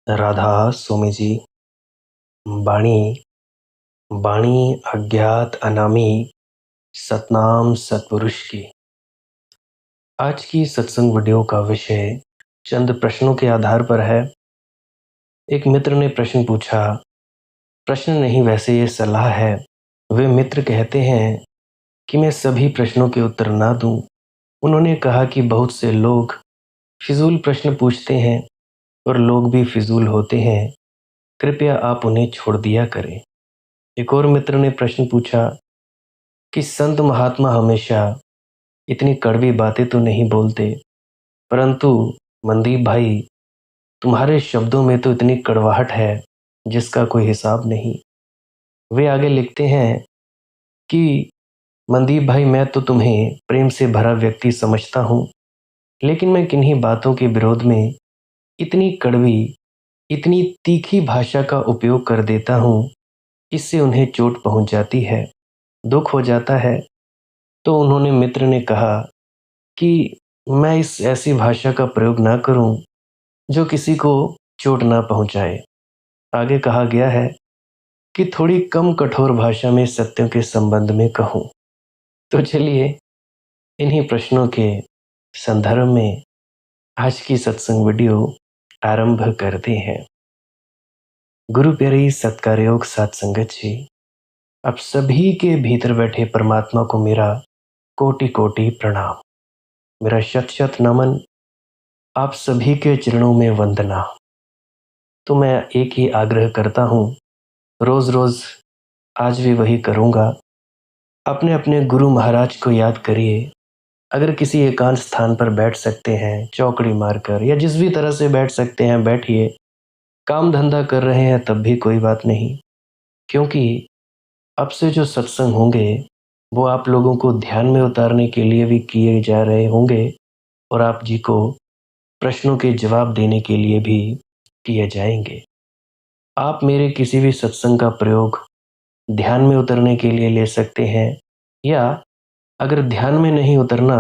राधा स्वामी जी। बाणी बाणी अज्ञात अनामी सतनाम सतपुरुष की। आज की सत्संग वीडियो का विषय चंद प्रश्नों के आधार पर है। एक मित्र ने प्रश्न पूछा। प्रश्न नहीं, वैसे ये सलाह है। वे मित्र कहते हैं कि मैं सभी प्रश्नों के उत्तर ना दूं। उन्होंने कहा कि बहुत से लोग फिजूल प्रश्न पूछते हैं और लोग भी फिजूल होते हैं। कृपया आप उन्हें छोड़ दिया करें। एक और मित्र ने प्रश्न पूछा कि संत महात्मा हमेशा इतनी कड़वी बातें तो नहीं बोलते, परंतु मनदीप भाई, तुम्हारे शब्दों में तो इतनी कड़वाहट है जिसका कोई हिसाब नहीं। वे आगे लिखते हैं कि मनदीप भाई, मैं तो तुम्हें प्रेम से भरा व्यक्ति समझता हूँ, लेकिन मैं किन्हीं बातों के विरोध में इतनी कड़वी, इतनी तीखी भाषा का उपयोग कर देता हूँ, इससे उन्हें चोट पहुँच जाती है, दुख हो जाता है। तो उन्होंने मित्र ने कहा कि मैं इस ऐसी भाषा का प्रयोग ना करूं जो किसी को चोट ना पहुंचाए। आगे कहा गया है कि थोड़ी कम कठोर भाषा में सत्यों के संबंध में कहूं। तो चलिए, इन्हीं प्रश्नों के संदर्भ में आज की सत्संग वीडियो आरंभ करते हैं। गुरु प्यारी सत्कारयोग साथ संगत जी, आप सभी के भीतर बैठे परमात्मा को मेरा कोटि कोटि प्रणाम, मेरा शत शत नमन, आप सभी के चरणों में वंदना। तो मैं एक ही आग्रह करता हूँ, रोज़ रोज़ आज भी वही करूँगा। अपने अपने गुरु महाराज को याद करिए। अगर किसी एकांत स्थान पर बैठ सकते हैं, चौकड़ी मारकर या जिस भी तरह से बैठ सकते हैं बैठिए। काम धंधा कर रहे हैं तब भी कोई बात नहीं, क्योंकि अब से जो सत्संग होंगे वो आप लोगों को ध्यान में उतारने के लिए भी किए जा रहे होंगे और आप जी को प्रश्नों के जवाब देने के लिए भी किए जाएंगे। आप मेरे किसी भी सत्संग का प्रयोग ध्यान में उतरने के लिए ले सकते हैं, या अगर ध्यान में नहीं उतरना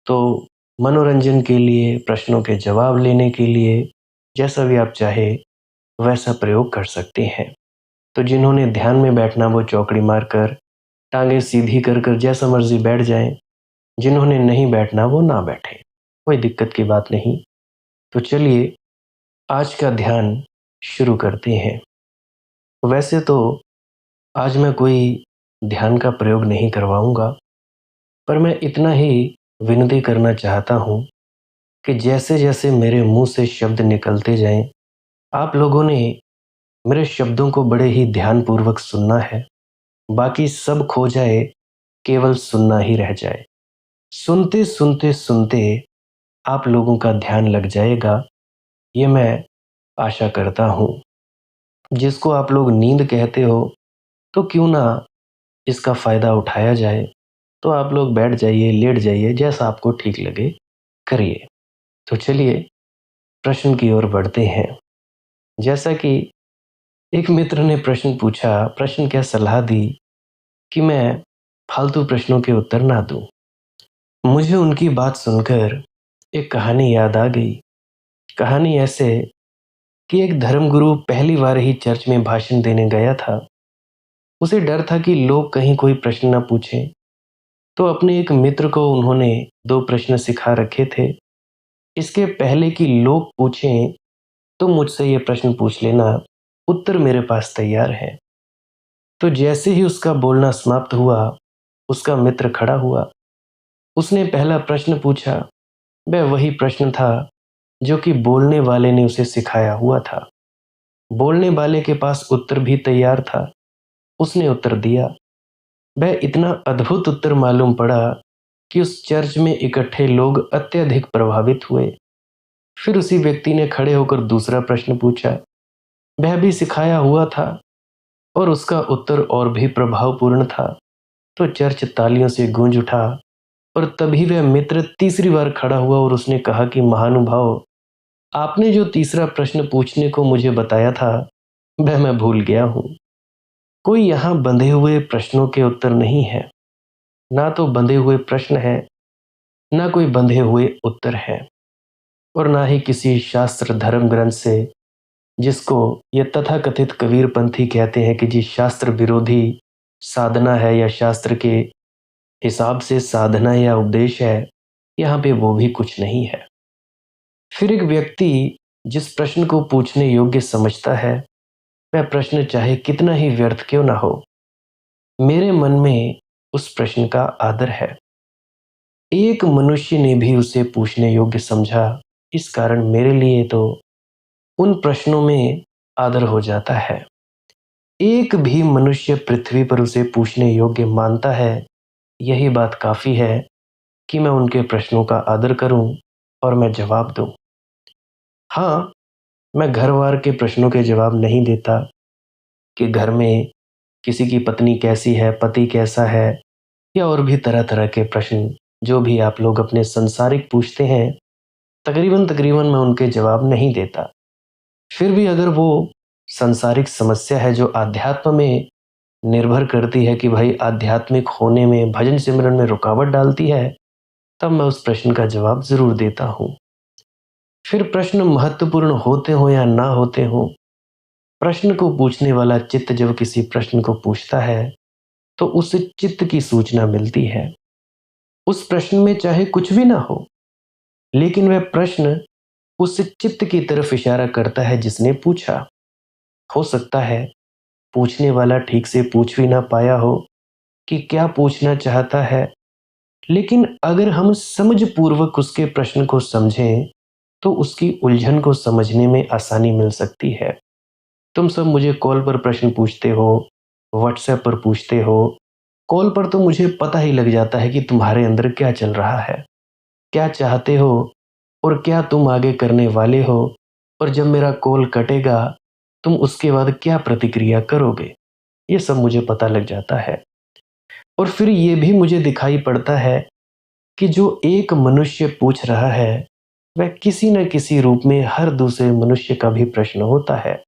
तो मनोरंजन के लिए, प्रश्नों के जवाब लेने के लिए, जैसा भी आप चाहे वैसा प्रयोग कर सकते हैं। तो जिन्होंने ध्यान में बैठना वो चौकड़ी मारकर, टांगे सीधी कर कर जैसा मर्जी बैठ जाएं। जिन्होंने नहीं बैठना वो ना बैठे, कोई दिक्कत की बात नहीं। तो चलिए आज का ध्यान शुरू करते हैं। वैसे तो आज मैं कोई ध्यान का प्रयोग नहीं करवाऊंगा, पर मैं इतना ही विनती करना चाहता हूँ कि जैसे जैसे मेरे मुंह से शब्द निकलते जाएं, आप लोगों ने मेरे शब्दों को बड़े ही ध्यानपूर्वक सुनना है। बाकी सब खो जाए, केवल सुनना ही रह जाए। सुनते सुनते सुनते आप लोगों का ध्यान लग जाएगा, ये मैं आशा करता हूँ। जिसको आप लोग नींद कहते हो, तो क्यों ना इसका फ़ायदा उठाया जाए। तो आप लोग बैठ जाइए, लेट जाइए, जैसा आपको ठीक लगे करिए। तो चलिए प्रश्न की ओर बढ़ते हैं। जैसा कि एक मित्र ने प्रश्न पूछा, प्रश्न क्या सलाह दी कि मैं फालतू प्रश्नों के उत्तर ना दूं। मुझे उनकी बात सुनकर एक कहानी याद आ गई। कहानी ऐसे कि एक धर्मगुरु पहली बार ही चर्च में भाषण देने गया था। उसे डर था कि लोग कहीं कोई प्रश्न न पूछें, तो अपने एक मित्र को उन्होंने दो प्रश्न सिखा रखे थे। इसके पहले कि लोग पूछें तो मुझसे ये प्रश्न पूछ लेना, उत्तर मेरे पास तैयार है। तो जैसे ही उसका बोलना समाप्त हुआ, उसका मित्र खड़ा हुआ। उसने पहला प्रश्न पूछा। वह वही प्रश्न था जो कि बोलने वाले ने उसे सिखाया हुआ था। बोलने वाले के पास उत्तर भी तैयार था। उसने उत्तर दिया। वह इतना अद्भुत उत्तर मालूम पड़ा कि उस चर्च में इकट्ठे लोग अत्यधिक प्रभावित हुए। फिर उसी व्यक्ति ने खड़े होकर दूसरा प्रश्न पूछा। वह भी सिखाया हुआ था और उसका उत्तर और भी प्रभावपूर्ण था। तो चर्च तालियों से गूंज उठा और तभी वह मित्र तीसरी बार खड़ा हुआ और उसने कहा कि महानुभाव, आपने जो तीसरा प्रश्न पूछने को मुझे बताया था वह मैं भूल गया हूँ। कोई यहाँ बंधे हुए प्रश्नों के उत्तर नहीं है, ना तो बंधे हुए प्रश्न है, ना कोई बंधे हुए उत्तर है, और ना ही किसी शास्त्र धर्म ग्रंथ से जिसको ये तथाकथित कबीरपंथी कहते हैं कि जी शास्त्र विरोधी साधना है या शास्त्र के हिसाब से साधना या उपदेश है, यहाँ पे वो भी कुछ नहीं है। फिर एक व्यक्ति जिस प्रश्न को पूछने योग्य समझता है, वह प्रश्न चाहे कितना ही व्यर्थ क्यों ना हो, मेरे मन में उस प्रश्न का आदर है। एक मनुष्य ने भी उसे पूछने योग्य समझा, इस कारण मेरे लिए तो उन प्रश्नों में आदर हो जाता है। एक भी मनुष्य पृथ्वी पर उसे पूछने योग्य मानता है, यही बात काफ़ी है कि मैं उनके प्रश्नों का आदर करूं और मैं जवाब दूं। हाँ, मैं घर-वार के प्रश्नों के जवाब नहीं देता कि घर में किसी की पत्नी कैसी है, पति कैसा है या और भी तरह-तरह के प्रश्न जो भी आप लोग अपने सांसारिक पूछते हैं, तकरीबन-तकरीबन मैं उनके जवाब नहीं देता। फिर भी अगर वो सांसारिक समस्या है जो अध्यात्म में निर्भर करती है कि भाई आध्यात्मिक होने में, भजन सिमरन में रुकावट डालती है, तब मैं उस प्रश्न का जवाब ज़रूर देता हूँ। फिर प्रश्न महत्वपूर्ण होते हों या ना होते हों, प्रश्न को पूछने वाला चित्त जब किसी प्रश्न को पूछता है, तो उस चित्त की सूचना मिलती है। उस प्रश्न में चाहे कुछ भी ना हो, लेकिन वह प्रश्न उस चित्त की तरफ इशारा करता है जिसने पूछा। हो सकता है पूछने वाला ठीक से पूछ भी ना पाया हो कि क्या पूछना चाहता है, लेकिन अगर हम समझपूर्वक उसके प्रश्न को समझें, तो उसकी उलझन को समझने में आसानी मिल सकती है। तुम सब मुझे कॉल पर प्रश्न पूछते हो, व्हाट्सएप पर पूछते हो। कॉल पर तो मुझे पता ही लग जाता है कि तुम्हारे अंदर क्या चल रहा है, क्या चाहते हो और क्या तुम आगे करने वाले हो, और जब मेरा कॉल कटेगा, तुम उसके बाद क्या प्रतिक्रिया करोगे, ये सब मुझे पता लग जाता है। और फिर ये भी मुझे दिखाई पड़ता है कि जो एक मनुष्य पूछ रहा है, वह किसी न किसी रूप में हर दूसरे मनुष्य का भी प्रश्न होता है।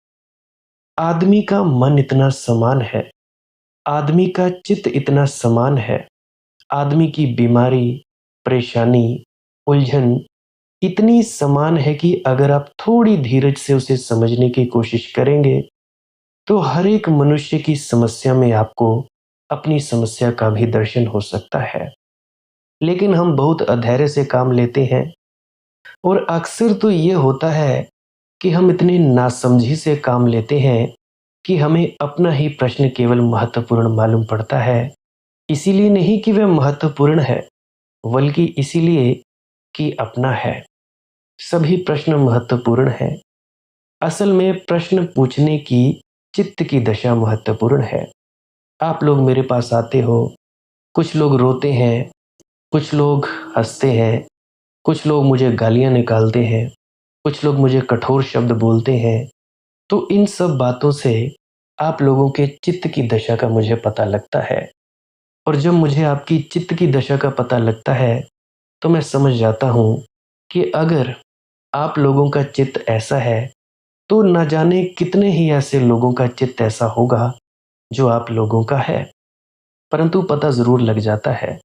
आदमी का मन इतना समान है, आदमी का चित्त इतना समान है, आदमी की बीमारी, परेशानी, उलझन इतनी समान है कि अगर आप थोड़ी धीरज से उसे समझने की कोशिश करेंगे, तो हर एक मनुष्य की समस्या में आपको अपनी समस्या का भी दर्शन हो सकता है। लेकिन हम बहुत अधैर्य से काम लेते हैं, और अक्सर तो ये होता है कि हम इतने नासमझी से काम लेते हैं कि हमें अपना ही प्रश्न केवल महत्वपूर्ण मालूम पड़ता है। इसीलिए नहीं कि वह महत्वपूर्ण है, बल्कि इसीलिए कि अपना है। सभी प्रश्न महत्वपूर्ण हैं। असल में प्रश्न पूछने की चित्त की दशा महत्वपूर्ण है। आप लोग मेरे पास आते हो, कुछ लोग रोते हैं, कुछ लोग हंसते हैं, कुछ लोग मुझे गालियाँ निकालते हैं, कुछ लोग मुझे कठोर शब्द बोलते हैं। तो इन सब बातों से आप लोगों के चित्त की दशा का मुझे पता लगता है, और जब मुझे आपकी चित्त की दशा का पता लगता है, तो मैं समझ जाता हूँ कि अगर आप लोगों का चित्त ऐसा है, तो न जाने कितने ही ऐसे लोगों का चित्त ऐसा होगा जो आप लोगों का है। परंतु पता ज़रूर लग जाता है।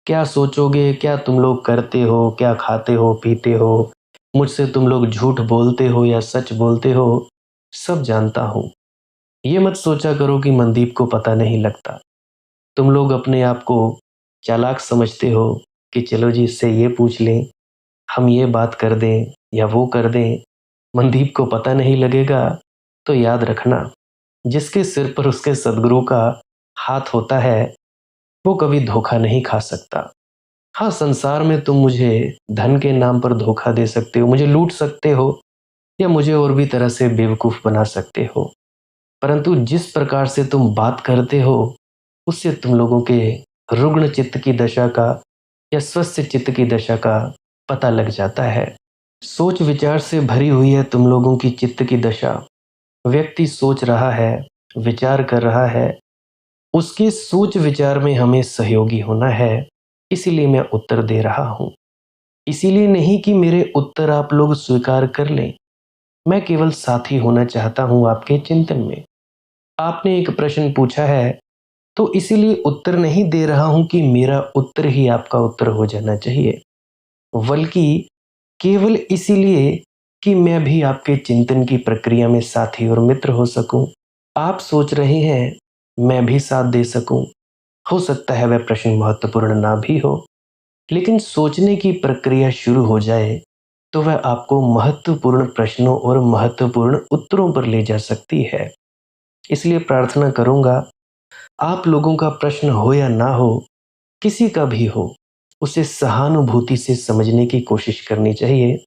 क्या सोचोगे, क्या तुम लोग करते हो, क्या खाते हो, पीते हो, मुझसे तुम लोग झूठ बोलते हो या सच बोलते हो, सब जानता हूँ। ये मत सोचा करो कि मनदीप को पता नहीं लगता। तुम लोग अपने आप को चालाक समझते हो कि चलो जी इससे ये पूछ लें, हम ये बात कर दें या वो कर दें, मनदीप को पता नहीं लगेगा। तो याद रखना, जिसके सिर पर उसके सद्गुरु का हाथ होता है, वो कभी धोखा नहीं खा सकता। हाँ, संसार में तुम मुझे धन के नाम पर धोखा दे सकते हो, मुझे लूट सकते हो या मुझे और भी तरह से बेवकूफ़ बना सकते हो। परंतु जिस प्रकार से तुम बात करते हो, उससे तुम लोगों के रुग्ण चित्त की दशा का या स्वस्थ चित्त की दशा का पता लग जाता है। सोच विचार से भरी हुई है तुम लोगों की चित्त की दशा। व्यक्ति सोच रहा है, विचार कर रहा है, उसके सोच विचार में हमें सहयोगी होना है, इसीलिए मैं उत्तर दे रहा हूँ। इसीलिए नहीं कि मेरे उत्तर आप लोग स्वीकार कर लें, मैं केवल साथी होना चाहता हूँ आपके चिंतन में। आपने एक प्रश्न पूछा है, तो इसीलिए उत्तर नहीं दे रहा हूं कि मेरा उत्तर ही आपका उत्तर हो जाना चाहिए, बल्कि केवल इसीलिए कि मैं भी आपके चिंतन की प्रक्रिया में साथी और मित्र हो सकूं। आप सोच रहे हैं, मैं भी साथ दे सकूं। हो सकता है वह प्रश्न महत्वपूर्ण ना भी हो, लेकिन सोचने की प्रक्रिया शुरू हो जाए तो वह आपको महत्वपूर्ण प्रश्नों और महत्वपूर्ण उत्तरों पर ले जा सकती है। इसलिए प्रार्थना करूंगा, आप लोगों का प्रश्न हो या ना हो, किसी का भी हो, उसे सहानुभूति से समझने की कोशिश करनी चाहिए।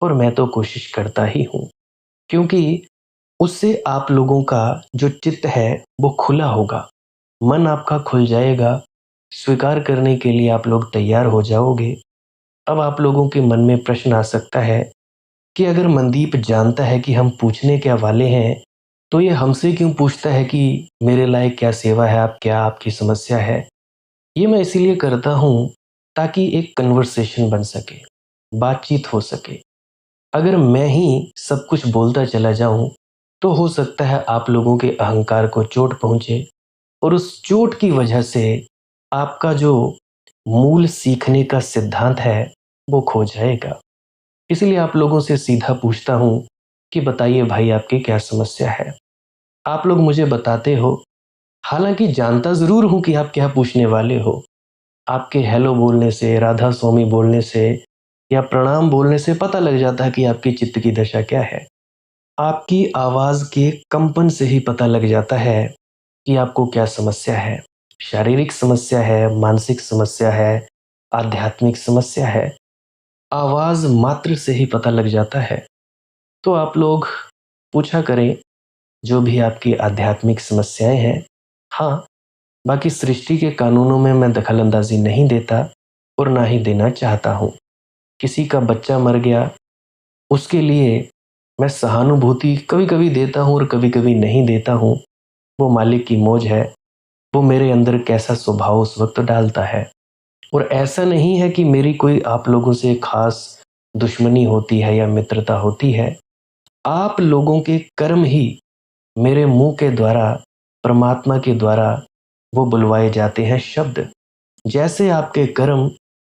और मैं तो कोशिश करता ही हूँ, क्योंकि उससे आप लोगों का जो चित्त है वो खुला होगा, मन आपका खुल जाएगा, स्वीकार करने के लिए आप लोग तैयार हो जाओगे। अब आप लोगों के मन में प्रश्न आ सकता है कि अगर मनदीप जानता है कि हम पूछने क्या वाले हैं, तो ये हमसे क्यों पूछता है कि मेरे लायक क्या सेवा है, आप क्या आपकी समस्या है। ये मैं इसीलिए करता हूँ ताकि एक कन्वर्सेशन बन सके, बातचीत हो सके। अगर मैं ही सब कुछ बोलता चला जाऊं तो हो सकता है आप लोगों के अहंकार को चोट पहुंचे, और उस चोट की वजह से आपका जो मूल सीखने का सिद्धांत है वो खो जाएगा। इसलिए आप लोगों से सीधा पूछता हूं कि बताइए भाई, आपकी क्या समस्या है। आप लोग मुझे बताते हो, हालांकि जानता जरूर हूं कि आप क्या पूछने वाले हो। आपके हेलो बोलने से, राधा स्वामी बोलने से या प्रणाम बोलने से पता लग जाता है कि आपकी चित्त की दशा क्या है। आपकी आवाज के कंपन से ही पता लग जाता है कि आपको क्या समस्या है। शारीरिक समस्या है, मानसिक समस्या है, आध्यात्मिक समस्या है। आवाज मात्र से ही पता लग जाता है। तो आप लोग पूछा करें जो भी आपकी आध्यात्मिक समस्याएं हैं। हाँ, बाकी सृष्टि के कानूनों में मैं दखल-अंदाज़ी नहीं देता और ना ही देना चाहता हूँ। किसी का बच्चा मर गया, उसके लिए मैं सहानुभूति कभी-कभी देता हूँ और कभी-कभी नहीं देता हूँ। वो मालिक की मौज है, वो मेरे अंदर कैसा स्वभाव उस वक़्त डालता है। और ऐसा नहीं है कि मेरी कोई आप लोगों से ख़ास दुश्मनी होती है या मित्रता होती है। आप लोगों के कर्म ही मेरे मुँह के द्वारा, परमात्मा के द्वारा वो बुलवाए जाते हैं शब्द। जैसे आपके कर्म,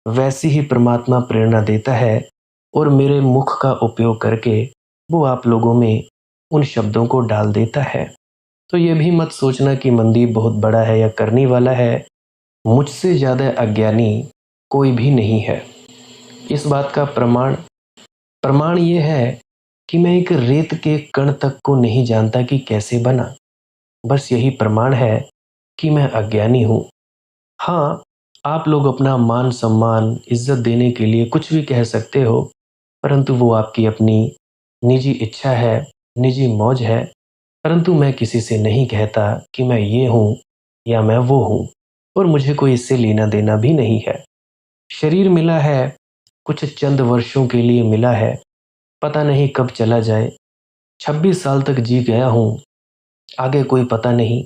वैसी ही परमात्मा प्रेरणा देता है और मेरे मुख का उपयोग करके वो आप लोगों में उन शब्दों को डाल देता है। तो ये भी मत सोचना कि मनदीप बहुत बड़ा है या करने वाला है। मुझसे ज़्यादा अज्ञानी कोई भी नहीं है। इस बात का प्रमाण प्रमाण ये है कि मैं एक रेत के कण तक को नहीं जानता कि कैसे बना। बस यही प्रमाण है कि मैं अज्ञानी हूँ। हाँ, आप लोग अपना मान-सम्मान, इज़्ज़त देने के लिए कुछ भी कह सकते हो, परंतु वो आपकी अपनी निजी इच्छा है, निजी मौज है। परंतु मैं किसी से नहीं कहता कि मैं ये हूँ या मैं वो हूँ, और मुझे कोई इससे लेना-देना भी नहीं है। शरीर मिला है, कुछ चंद वर्षों के लिए मिला है, पता नहीं कब चला जाए। 26 साल तक जी गया हूँ, आगे कोई पता नहीं।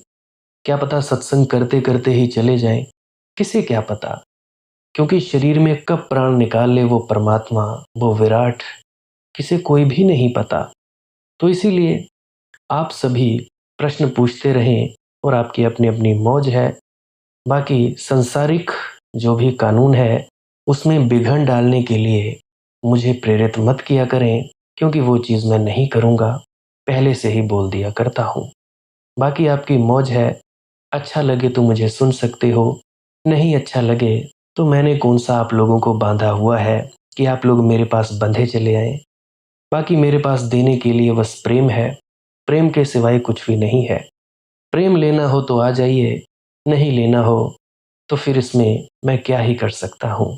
क्या पता सत्संग करते-करते ही चले जाएँ, किसे क्या पता? क्योंकि शरीर में कब प्राण निकाल ले वो परमात्मा, वो विराट, किसे कोई भी नहीं पता। तो इसीलिए आप सभी प्रश्न पूछते रहें और आपकी अपनी-अपनी मौज है। बाकी सांसारिक जो भी कानून है, उसमें विघन डालने के लिए मुझे प्रेरित मत किया करें, क्योंकि वो चीज़ मैं नहीं करूँगा, पहले से ही बोल दिया करता हूँ। बाकी आपकी मौज है, अच्छा लगे तो मुझे सुन सकते हो, नहीं अच्छा लगे तो मैंने कौन-सा आप लोगों को बाँधा हुआ है कि आप लोग मेरे पास बंधे चले आएँ। बाकी मेरे पास देने के लिए बस प्रेम है, प्रेम के सिवाय कुछ भी नहीं है। प्रेम लेना हो तो आ जाइए, नहीं लेना हो तो फिर इसमें मैं क्या ही कर सकता हूँ।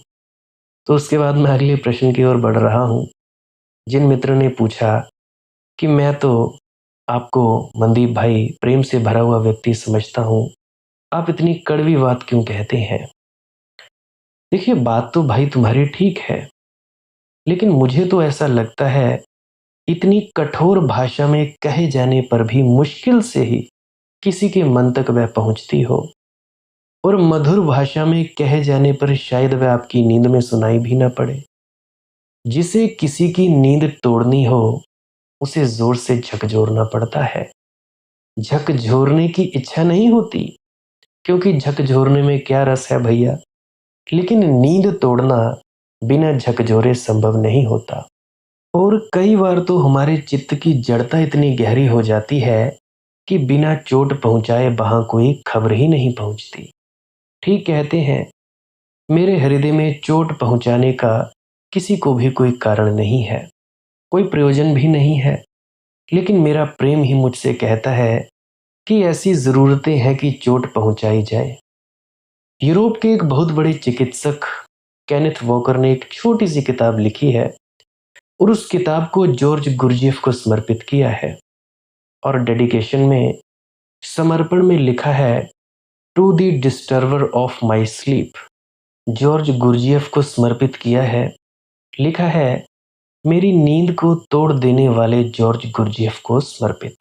तो उसके बाद मैं अगले प्रश्न की ओर बढ़ रहा हूँ। जिन मित्र ने पूछा कि मैं तो आपको मनदीप भाई प्रेम से भरा हुआ व्यक्ति समझता हूँ, आप इतनी कड़वी बात क्यों कहते हैं? देखिए, बात तो भाई तुम्हारी ठीक है, लेकिन मुझे तो ऐसा लगता है इतनी कठोर भाषा में कहे जाने पर भी मुश्किल से ही किसी के मन तक वह पहुंचती हो, और मधुर भाषा में कहे जाने पर शायद वह आपकी नींद में सुनाई भी ना पड़े। जिसे किसी की नींद तोड़नी हो, उसे जोर से झकझोरना पड़ता है। झकझोरने की इच्छा नहीं होती, क्योंकि झकझोरने में क्या रस है भैया। लेकिन नींद तोड़ना बिना झकझोरे संभव नहीं होता। और कई बार तो हमारे चित्त की जड़ता इतनी गहरी हो जाती है कि बिना चोट पहुंचाए वहां कोई खबर ही नहीं पहुंचती। ठीक कहते हैं, मेरे हृदय में चोट पहुंचाने का किसी को भी कोई कारण नहीं है, कोई प्रयोजन भी नहीं है। लेकिन मेरा प्रेम ही मुझसे कहता है कि ऐसी ज़रूरतें हैं कि चोट पहुंचाई जाए। यूरोप के एक बहुत बड़े चिकित्सक केनेथ वॉकर ने एक छोटी सी किताब लिखी है और उस किताब को जॉर्ज गुरजेफ को समर्पित किया है। और डेडिकेशन में, समर्पण में लिखा है, to the disturber of my sleep. George Gurdjieff को समर्पित किया है। लिखा है, मेरी नींद को तोड़ देने वाले जॉर्ज गुरजेफ को समर्पित।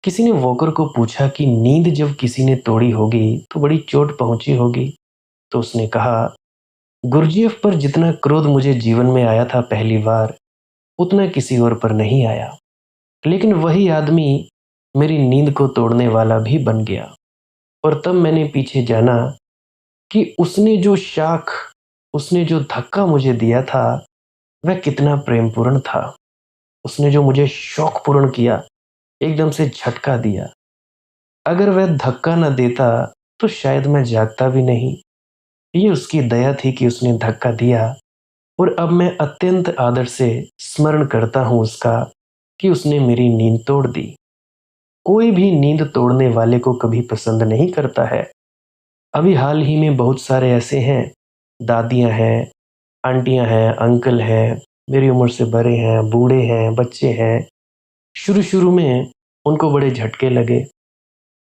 किसी ने वॉकर को पूछा कि नींद जब किसी ने तोड़ी होगी तो बड़ी चोट पहुंची होगी। तो उसने कहा, गुरजेफ पर जितना क्रोध मुझे जीवन में आया था पहली बार, उतना किसी और पर नहीं आया। लेकिन वही आदमी मेरी नींद को तोड़ने वाला भी बन गया। और तब मैंने पीछे जाना कि उसने जो धक्का मुझे दिया था, वह कितना प्रेमपूर्ण था। उसने जो मुझे शौकपूर्ण किया, एकदम से झटका दिया। अगर वह धक्का न देता तो शायद मैं जागता भी नहीं। ये उसकी दया थी कि उसने धक्का दिया। और अब मैं अत्यंत आदर से स्मरण करता हूँ उसका कि उसने मेरी नींद तोड़ दी। कोई भी नींद तोड़ने वाले को कभी पसंद नहीं करता है। अभी हाल ही में बहुत सारे ऐसे हैं, दादियाँ हैं, आंटियाँ हैं, अंकल हैं, मेरी उम्र से बड़े हैं, बूढ़े हैं, बच्चे हैं। शुरू शुरू में उनको बड़े झटके लगे,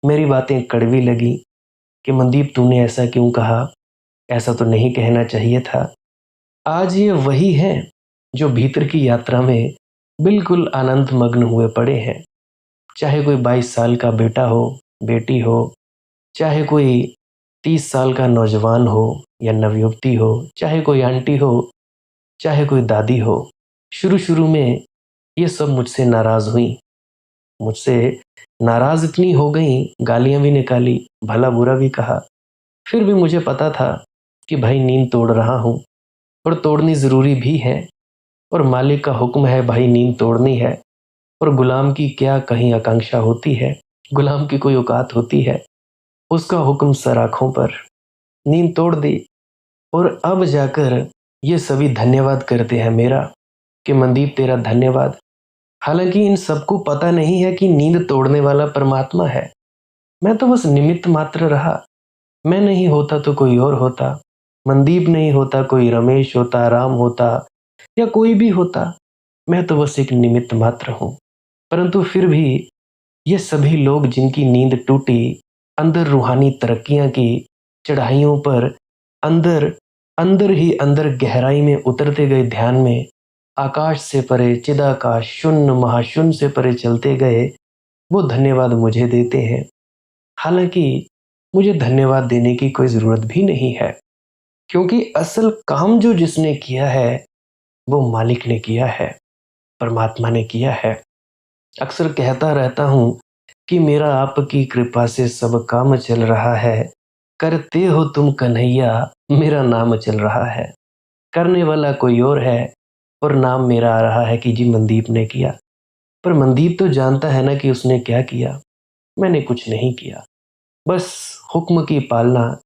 मेरी बातें कड़वी लगी कि मनदीप तूने ऐसा क्यों कहा, ऐसा तो नहीं कहना चाहिए था। आज ये वही हैं जो भीतर की यात्रा में बिल्कुल आनंद मग्न हुए पड़े हैं। चाहे कोई 22 साल का बेटा हो, बेटी हो, चाहे कोई 30 साल का नौजवान हो या नवयुवती हो, चाहे कोई आंटी हो, चाहे कोई दादी हो। शुरू शुरू में ये सब मुझसे नाराज हुई, मुझसे नाराज इतनी हो गई, गालियां भी निकाली, भला बुरा भी कहा। फिर भी मुझे पता था कि भाई नींद तोड़ रहा हूँ और तोड़नी ज़रूरी भी है। और मालिक का हुक्म है, भाई नींद तोड़नी है। और गुलाम की क्या कहीं आकांक्षा होती है, गुलाम की कोई औकात होती है। उसका हुक्म सर आँखों पर, नींद तोड़ दी। और अब जाकर ये सभी धन्यवाद करते हैं मेरा कि मनदीप तेरा धन्यवाद। हालांकि इन सबको पता नहीं है कि नींद तोड़ने वाला परमात्मा है। मैं तो बस निमित्त मात्र रहा। मैं नहीं होता तो कोई और होता, मनदीप नहीं होता कोई रमेश होता, राम होता या कोई भी होता। मैं तो बस एक निमित्त मात्र हूँ। परंतु फिर भी ये सभी लोग जिनकी नींद टूटी, अंदर रूहानी तरक्कियां की चढ़ाइयों पर, अंदर अंदर ही अंदर गहराई में उतरते गए ध्यान में, आकाश से परे चिदाकाश शून्य महाशून्य से परे चलते गए, वो धन्यवाद मुझे देते हैं। हालांकि मुझे धन्यवाद देने की कोई ज़रूरत भी नहीं है, क्योंकि असल काम जो जिसने किया है वो मालिक ने किया है, परमात्मा ने किया है। अक्सर कहता रहता हूँ कि मेरा आपकी कृपा से सब काम चल रहा है, करते हो तुम कन्हैया, मेरा नाम चल रहा है। करने वाला कोई और है और नाम मेरा आ रहा है कि जी मनदीप ने किया। पर मनदीप तो जानता है ना कि उसने क्या किया। मैंने कुछ नहीं किया, बस हुक्म की पालना।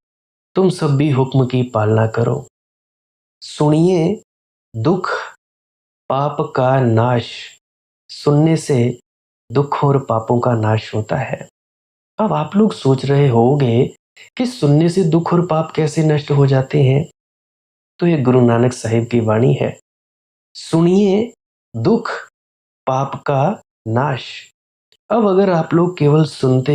तुम सब भी हुक्म की पालना करो। सुनिए, दुख पाप का नाश। सुनने से दुख और पापों का नाश होता है। अब आप लोग सोच रहे होंगे कि सुनने से दुख और पाप कैसे नष्ट हो जाते हैं। तो ये गुरु नानक साहिब की वाणी है। सुनिए, दुख पाप का नाश। अब अगर आप लोग केवल सुनते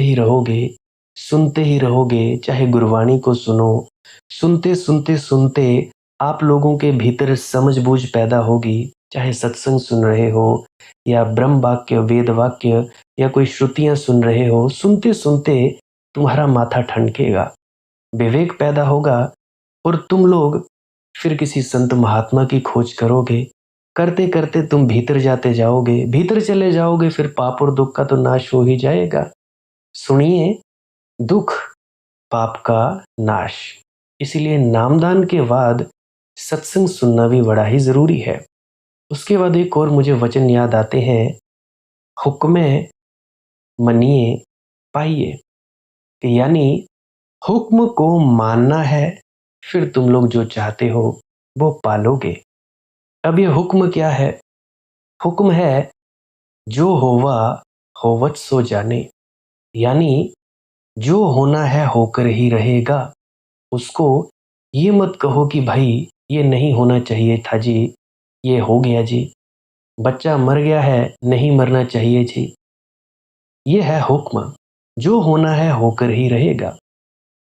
ही रहोगे, चाहे गुरबाणी को सुनो, सुनते सुनते सुनते आप लोगों के भीतर समझ-बूझ पैदा होगी। चाहे सत्संग सुन रहे हो या ब्रह्म वाक्य, वेद वाक्य या कोई श्रुतियाँ सुन रहे हो, सुनते-सुनते तुम्हारा माथा ठनकेगा, विवेक पैदा होगा और तुम लोग फिर किसी संत महात्मा की खोज करोगे। करते करते तुम भीतर जाते जाओगे, भीतर चले जाओगे, फिर पाप और दुख का तो नाश हो ही जाएगा। सुनिए, दुख पाप का नाश। इसीलिए नामदान के बाद सत्संग सुनना भी बड़ा ही जरूरी है। उसके बाद एक और मुझे वचन याद आते हैं, हुक्मे मनिए पाइए, कि यानी हुक्म को मानना है, फिर तुम लोग जो चाहते हो वो पालोगे। अब ये हुक्म क्या है? हुक्म है, जो होवा होवत सो जाने, यानी जो होना है होकर ही रहेगा। उसको ये मत कहो कि भाई ये नहीं होना चाहिए था जी, ये हो गया जी। बच्चा मर गया है, नहीं मरना चाहिए जी। ये है हुक्म, जो होना है होकर ही रहेगा।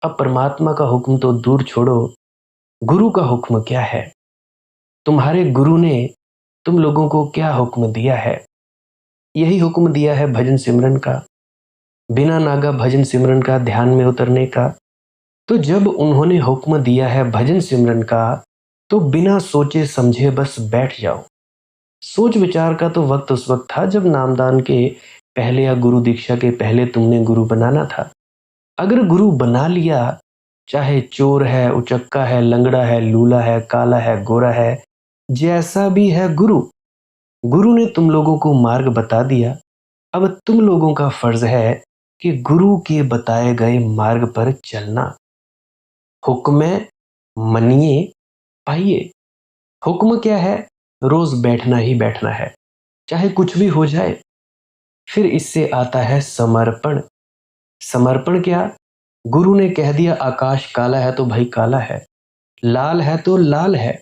अब परमात्मा का हुक्म तो दूर छोड़ो, गुरु का हुक्म क्या है? तुम्हारे गुरु ने तुम लोगों को क्या हुक्म दिया है? यही हुक्म दिया है भजन सिमरन का, बिना नागा भजन सिमरन का, ध्यान में उतरने का। तो जब उन्होंने हुक्म दिया है भजन सिमरन का, तो बिना सोचे समझे बस बैठ जाओ। सोच विचार का तो वक्त उस वक्त था जब नामदान के पहले या गुरु दीक्षा के पहले तुमने गुरु बनाना था। अगर गुरु बना लिया, चाहे चोर है, उचक्का है, लंगड़ा है, लूला है, काला है, गोरा है, जैसा भी है गुरु, गुरु ने तुम लोगों को मार्ग बता दिया। अब तुम लोगों का फर्ज है कि गुरु के बताए गए मार्ग पर चलना। हुक्म मनिए पाइए। हुक्म क्या है? रोज बैठना ही बैठना है, चाहे कुछ भी हो जाए। फिर इससे आता है समर्पण। समर्पण क्या? गुरु ने कह दिया आकाश काला है तो भाई काला है, लाल है तो लाल है।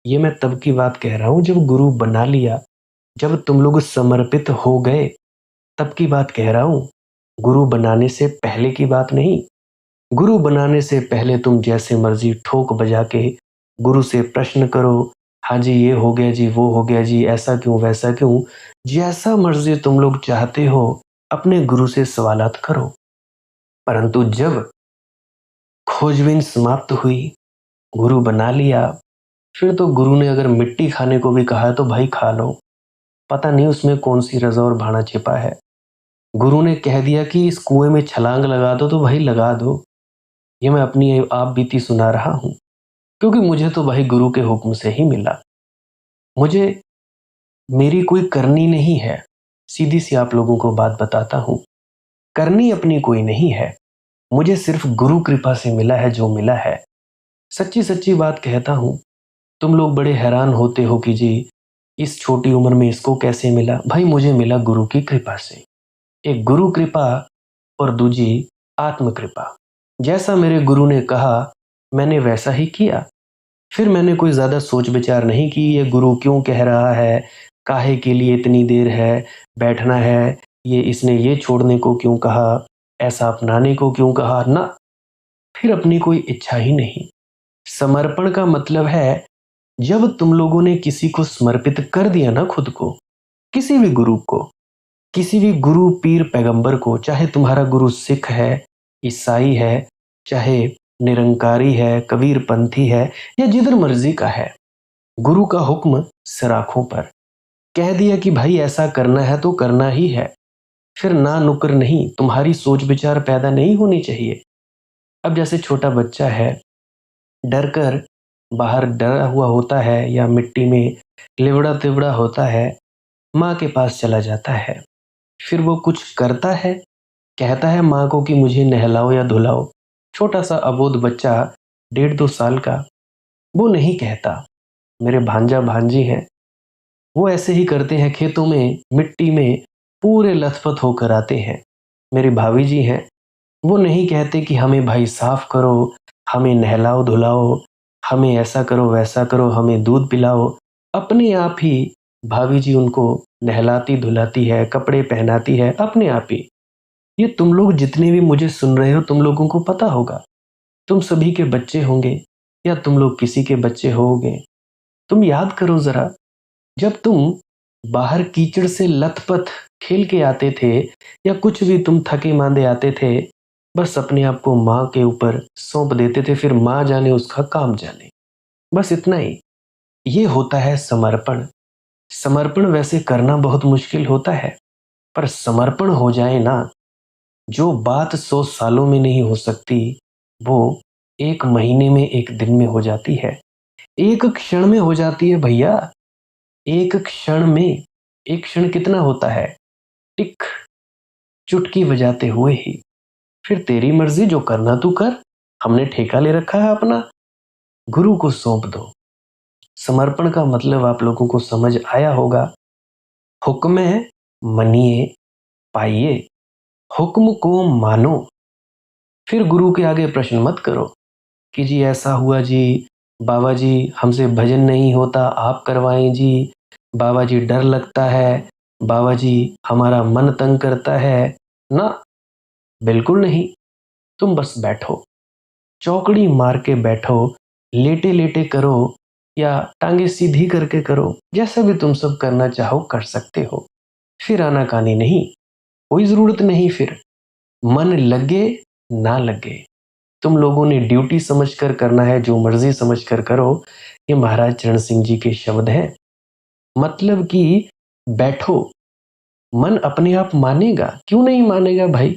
ये मैं तब की बात कह रहा हूं जब गुरु बना लिया, जब तुम लोग समर्पित हो गए, तब की बात कह रहा हूं। गुरु बनाने से पहले की बात नहीं। गुरु बनाने से पहले तुम जैसे मर्जी ठोक बजा के गुरु से प्रश्न करो, हाँ जी ये हो गया जी, वो हो गया जी, ऐसा क्यों वैसा क्यों, जैसा मर्जी तुम लोग चाहते हो अपने गुरु से सवालात करो। परंतु जब खोजबीन समाप्त हुई, गुरु बना लिया, फिर तो गुरु ने अगर मिट्टी खाने को भी कहा है तो भाई खा लो। पता नहीं उसमें कौन सी रजा और भाना छिपा है। गुरु ने कह दिया कि इस कुएं में छलांग लगा दो तो भाई लगा दो। ये मैं अपनी आप बीती सुना रहा हूं, क्योंकि मुझे तो भाई गुरु के हुक्म से ही मिला। मुझे मेरी कोई करनी नहीं है। सीधी सी आप लोगों को बात बताता हूं, करनी अपनी कोई नहीं है। मुझे सिर्फ गुरु कृपा से मिला है जो मिला है। सच्ची सच्ची बात कहता हूं। तुम लोग बड़े हैरान होते हो कि जी इस छोटी उम्र में इसको कैसे मिला। भाई मुझे मिला गुरु की कृपा से। एक गुरु कृपा और दूजी आत्म कृपा। जैसा मेरे गुरु ने कहा मैंने वैसा ही किया। फिर मैंने कोई ज्यादा सोच विचार नहीं की, ये गुरु क्यों कह रहा है, काहे के लिए इतनी देर है बैठना है, ये इसने ये छोड़ने को क्यों कहा, ऐसा अपनाने को क्यों कहा ना। फिर अपनी कोई इच्छा ही नहीं। समर्पण का मतलब है जब तुम लोगों ने किसी को समर्पित कर दिया ना खुद को, किसी भी गुरु को, किसी भी गुरु पीर पैगंबर को, चाहे तुम्हारा गुरु सिख है, ईसाई है, चाहे निरंकारी है, कबीर पंथी है, या जिधर मर्जी का है, गुरु का हुक्म सराखों पर। कह दिया कि भाई ऐसा करना है तो करना ही है। फिर ना नुक्कर नहीं, तुम्हारी सोच विचार पैदा नहीं होनी चाहिए। अब जैसे छोटा बच्चा है, डर कर बाहर डरा हुआ होता है या मिट्टी में लिबड़ा तिबड़ा होता है, माँ के पास चला जाता है। फिर वो कुछ करता है, कहता है माँ को कि मुझे नहलाओ या धुलाओ। छोटा सा अबोध बच्चा 1.5-2 साल का, वो नहीं कहता। मेरे भांजा भांजी हैं, वो ऐसे ही करते हैं, खेतों में मिट्टी में पूरे लथपथ होकर आते हैं। मेरी भाभी जी हैं, वो नहीं कहते कि हमें भाई साफ करो, हमें नहलाओ धुलाओ, हमें ऐसा करो वैसा करो, हमें दूध पिलाओ। अपने आप ही भाभी जी उनको नहलाती धुलाती है, कपड़े पहनाती है अपने आप ही। ये तुम लोग जितने भी मुझे सुन रहे हो, तुम लोगों को पता होगा। तुम सभी के बच्चे होंगे या तुम लोग किसी के बच्चे होगे। तुम याद करो जरा, जब तुम बाहर कीचड़ से लथपथ खेल के आते थे या कुछ भी तुम थके मांदे आते थे, बस अपने आप को माँ के ऊपर सौंप देते थे, फिर माँ जाने उसका काम जाने। बस इतना ही। ये होता है समर्पण। समर्पण वैसे करना बहुत मुश्किल होता है, पर समर्पण हो जाए ना, जो बात 100 सालों में नहीं हो सकती, वो 1 महीने में, 1 दिन में हो जाती है, एक क्षण में हो जाती है भैया। एक क्षण में, एक क्षण कितना होता है? टिक, चुटकी बजाते हुए ही। फिर तेरी मर्जी, जो करना तू कर, हमने ठेका ले रखा है अपना, गुरु को सौंप दो। समर्पण का मतलब आप लोगों को समझ आया होगा। हुक्म है, मनिए, पाइए। हुक्म को मानो। फिर गुरु के आगे प्रश्न मत करो कि जी ऐसा हुआ जी, बाबा जी हमसे भजन नहीं होता, आप करवाएं जी, बाबा जी डर लगता है, बाबा जी हमारा मन तंग करता है। ना, बिल्कुल नहीं। तुम बस बैठो, चौकड़ी मार के बैठो, लेटे लेटे करो या टांगे सीधी करके करो, जैसा भी तुम सब करना चाहो कर सकते हो। फिर आनाकानी नहीं, कोई जरूरत नहीं। फिर मन लगे ना लगे, तुम लोगों ने ड्यूटी समझकर करना है, जो मर्जी समझकर करो। ये महाराज चरण सिंह जी के शब्द हैं। मतलब कि बैठो, मन अपने आप मानेगा, क्यों नहीं मानेगा भाई?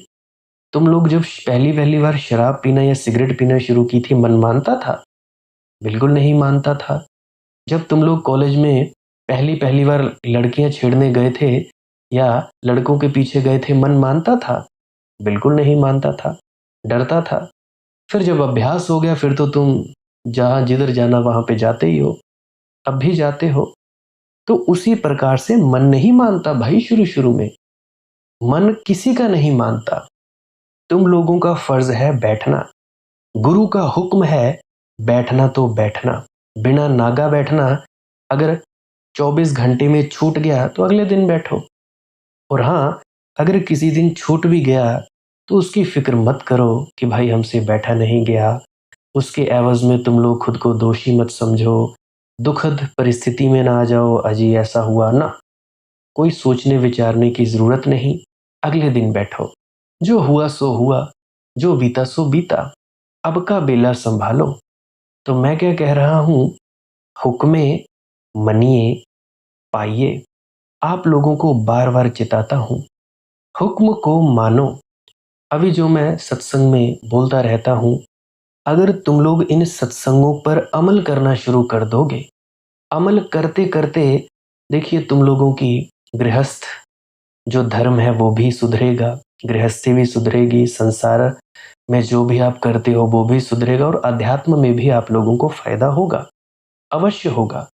तुम लोग जब पहली पहली बार शराब पीना या सिगरेट पीना शुरू की थी, मन मानता था? बिल्कुल नहीं मानता था। जब तुम लोग कॉलेज में पहली पहली बार लड़कियां छेड़ने गए थे या लड़कों के पीछे गए थे, मन मानता था? बिल्कुल नहीं मानता था, डरता था। फिर जब अभ्यास हो गया, फिर तो तुम जहां जिधर जाना वहां पे जाते ही हो, अब भी जाते हो। तो उसी प्रकार से मन नहीं मानता भाई। शुरू शुरू में मन किसी का नहीं मानता। तुम लोगों का फर्ज है बैठना। गुरु का हुक्म है बैठना तो बैठना, बिना नागा बैठना। अगर 24 घंटे में छूट गया तो अगले दिन बैठो। और हाँ, अगर किसी दिन छूट भी गया तो उसकी फिक्र मत करो कि भाई हमसे बैठा नहीं गया। उसके एवज में तुम लोग खुद को दोषी मत समझो, दुखद परिस्थिति में ना आ जाओ, अजी ऐसा हुआ ना। कोई सोचने विचारने की जरूरत नहीं। अगले दिन बैठो, जो हुआ सो हुआ, जो बीता सो बीता, अब का बेला संभालो। तो मैं क्या कह रहा हूं, हुक्मे मनिए, पाइए। आप लोगों को बार बार चिताता हूं, हुक्म को मानो। अभी जो मैं सत्संग में बोलता रहता हूं, अगर तुम लोग इन सत्संगों पर अमल करना शुरू कर दोगे, अमल करते करते देखिए तुम लोगों की गृहस्थ जो धर्म है वो भी सुधरेगा, गृहस्थी भी सुधरेगी, संसार में जो भी आप करते हो वो भी सुधरेगा, और अध्यात्म में भी आप लोगों को फायदा होगा, अवश्य होगा।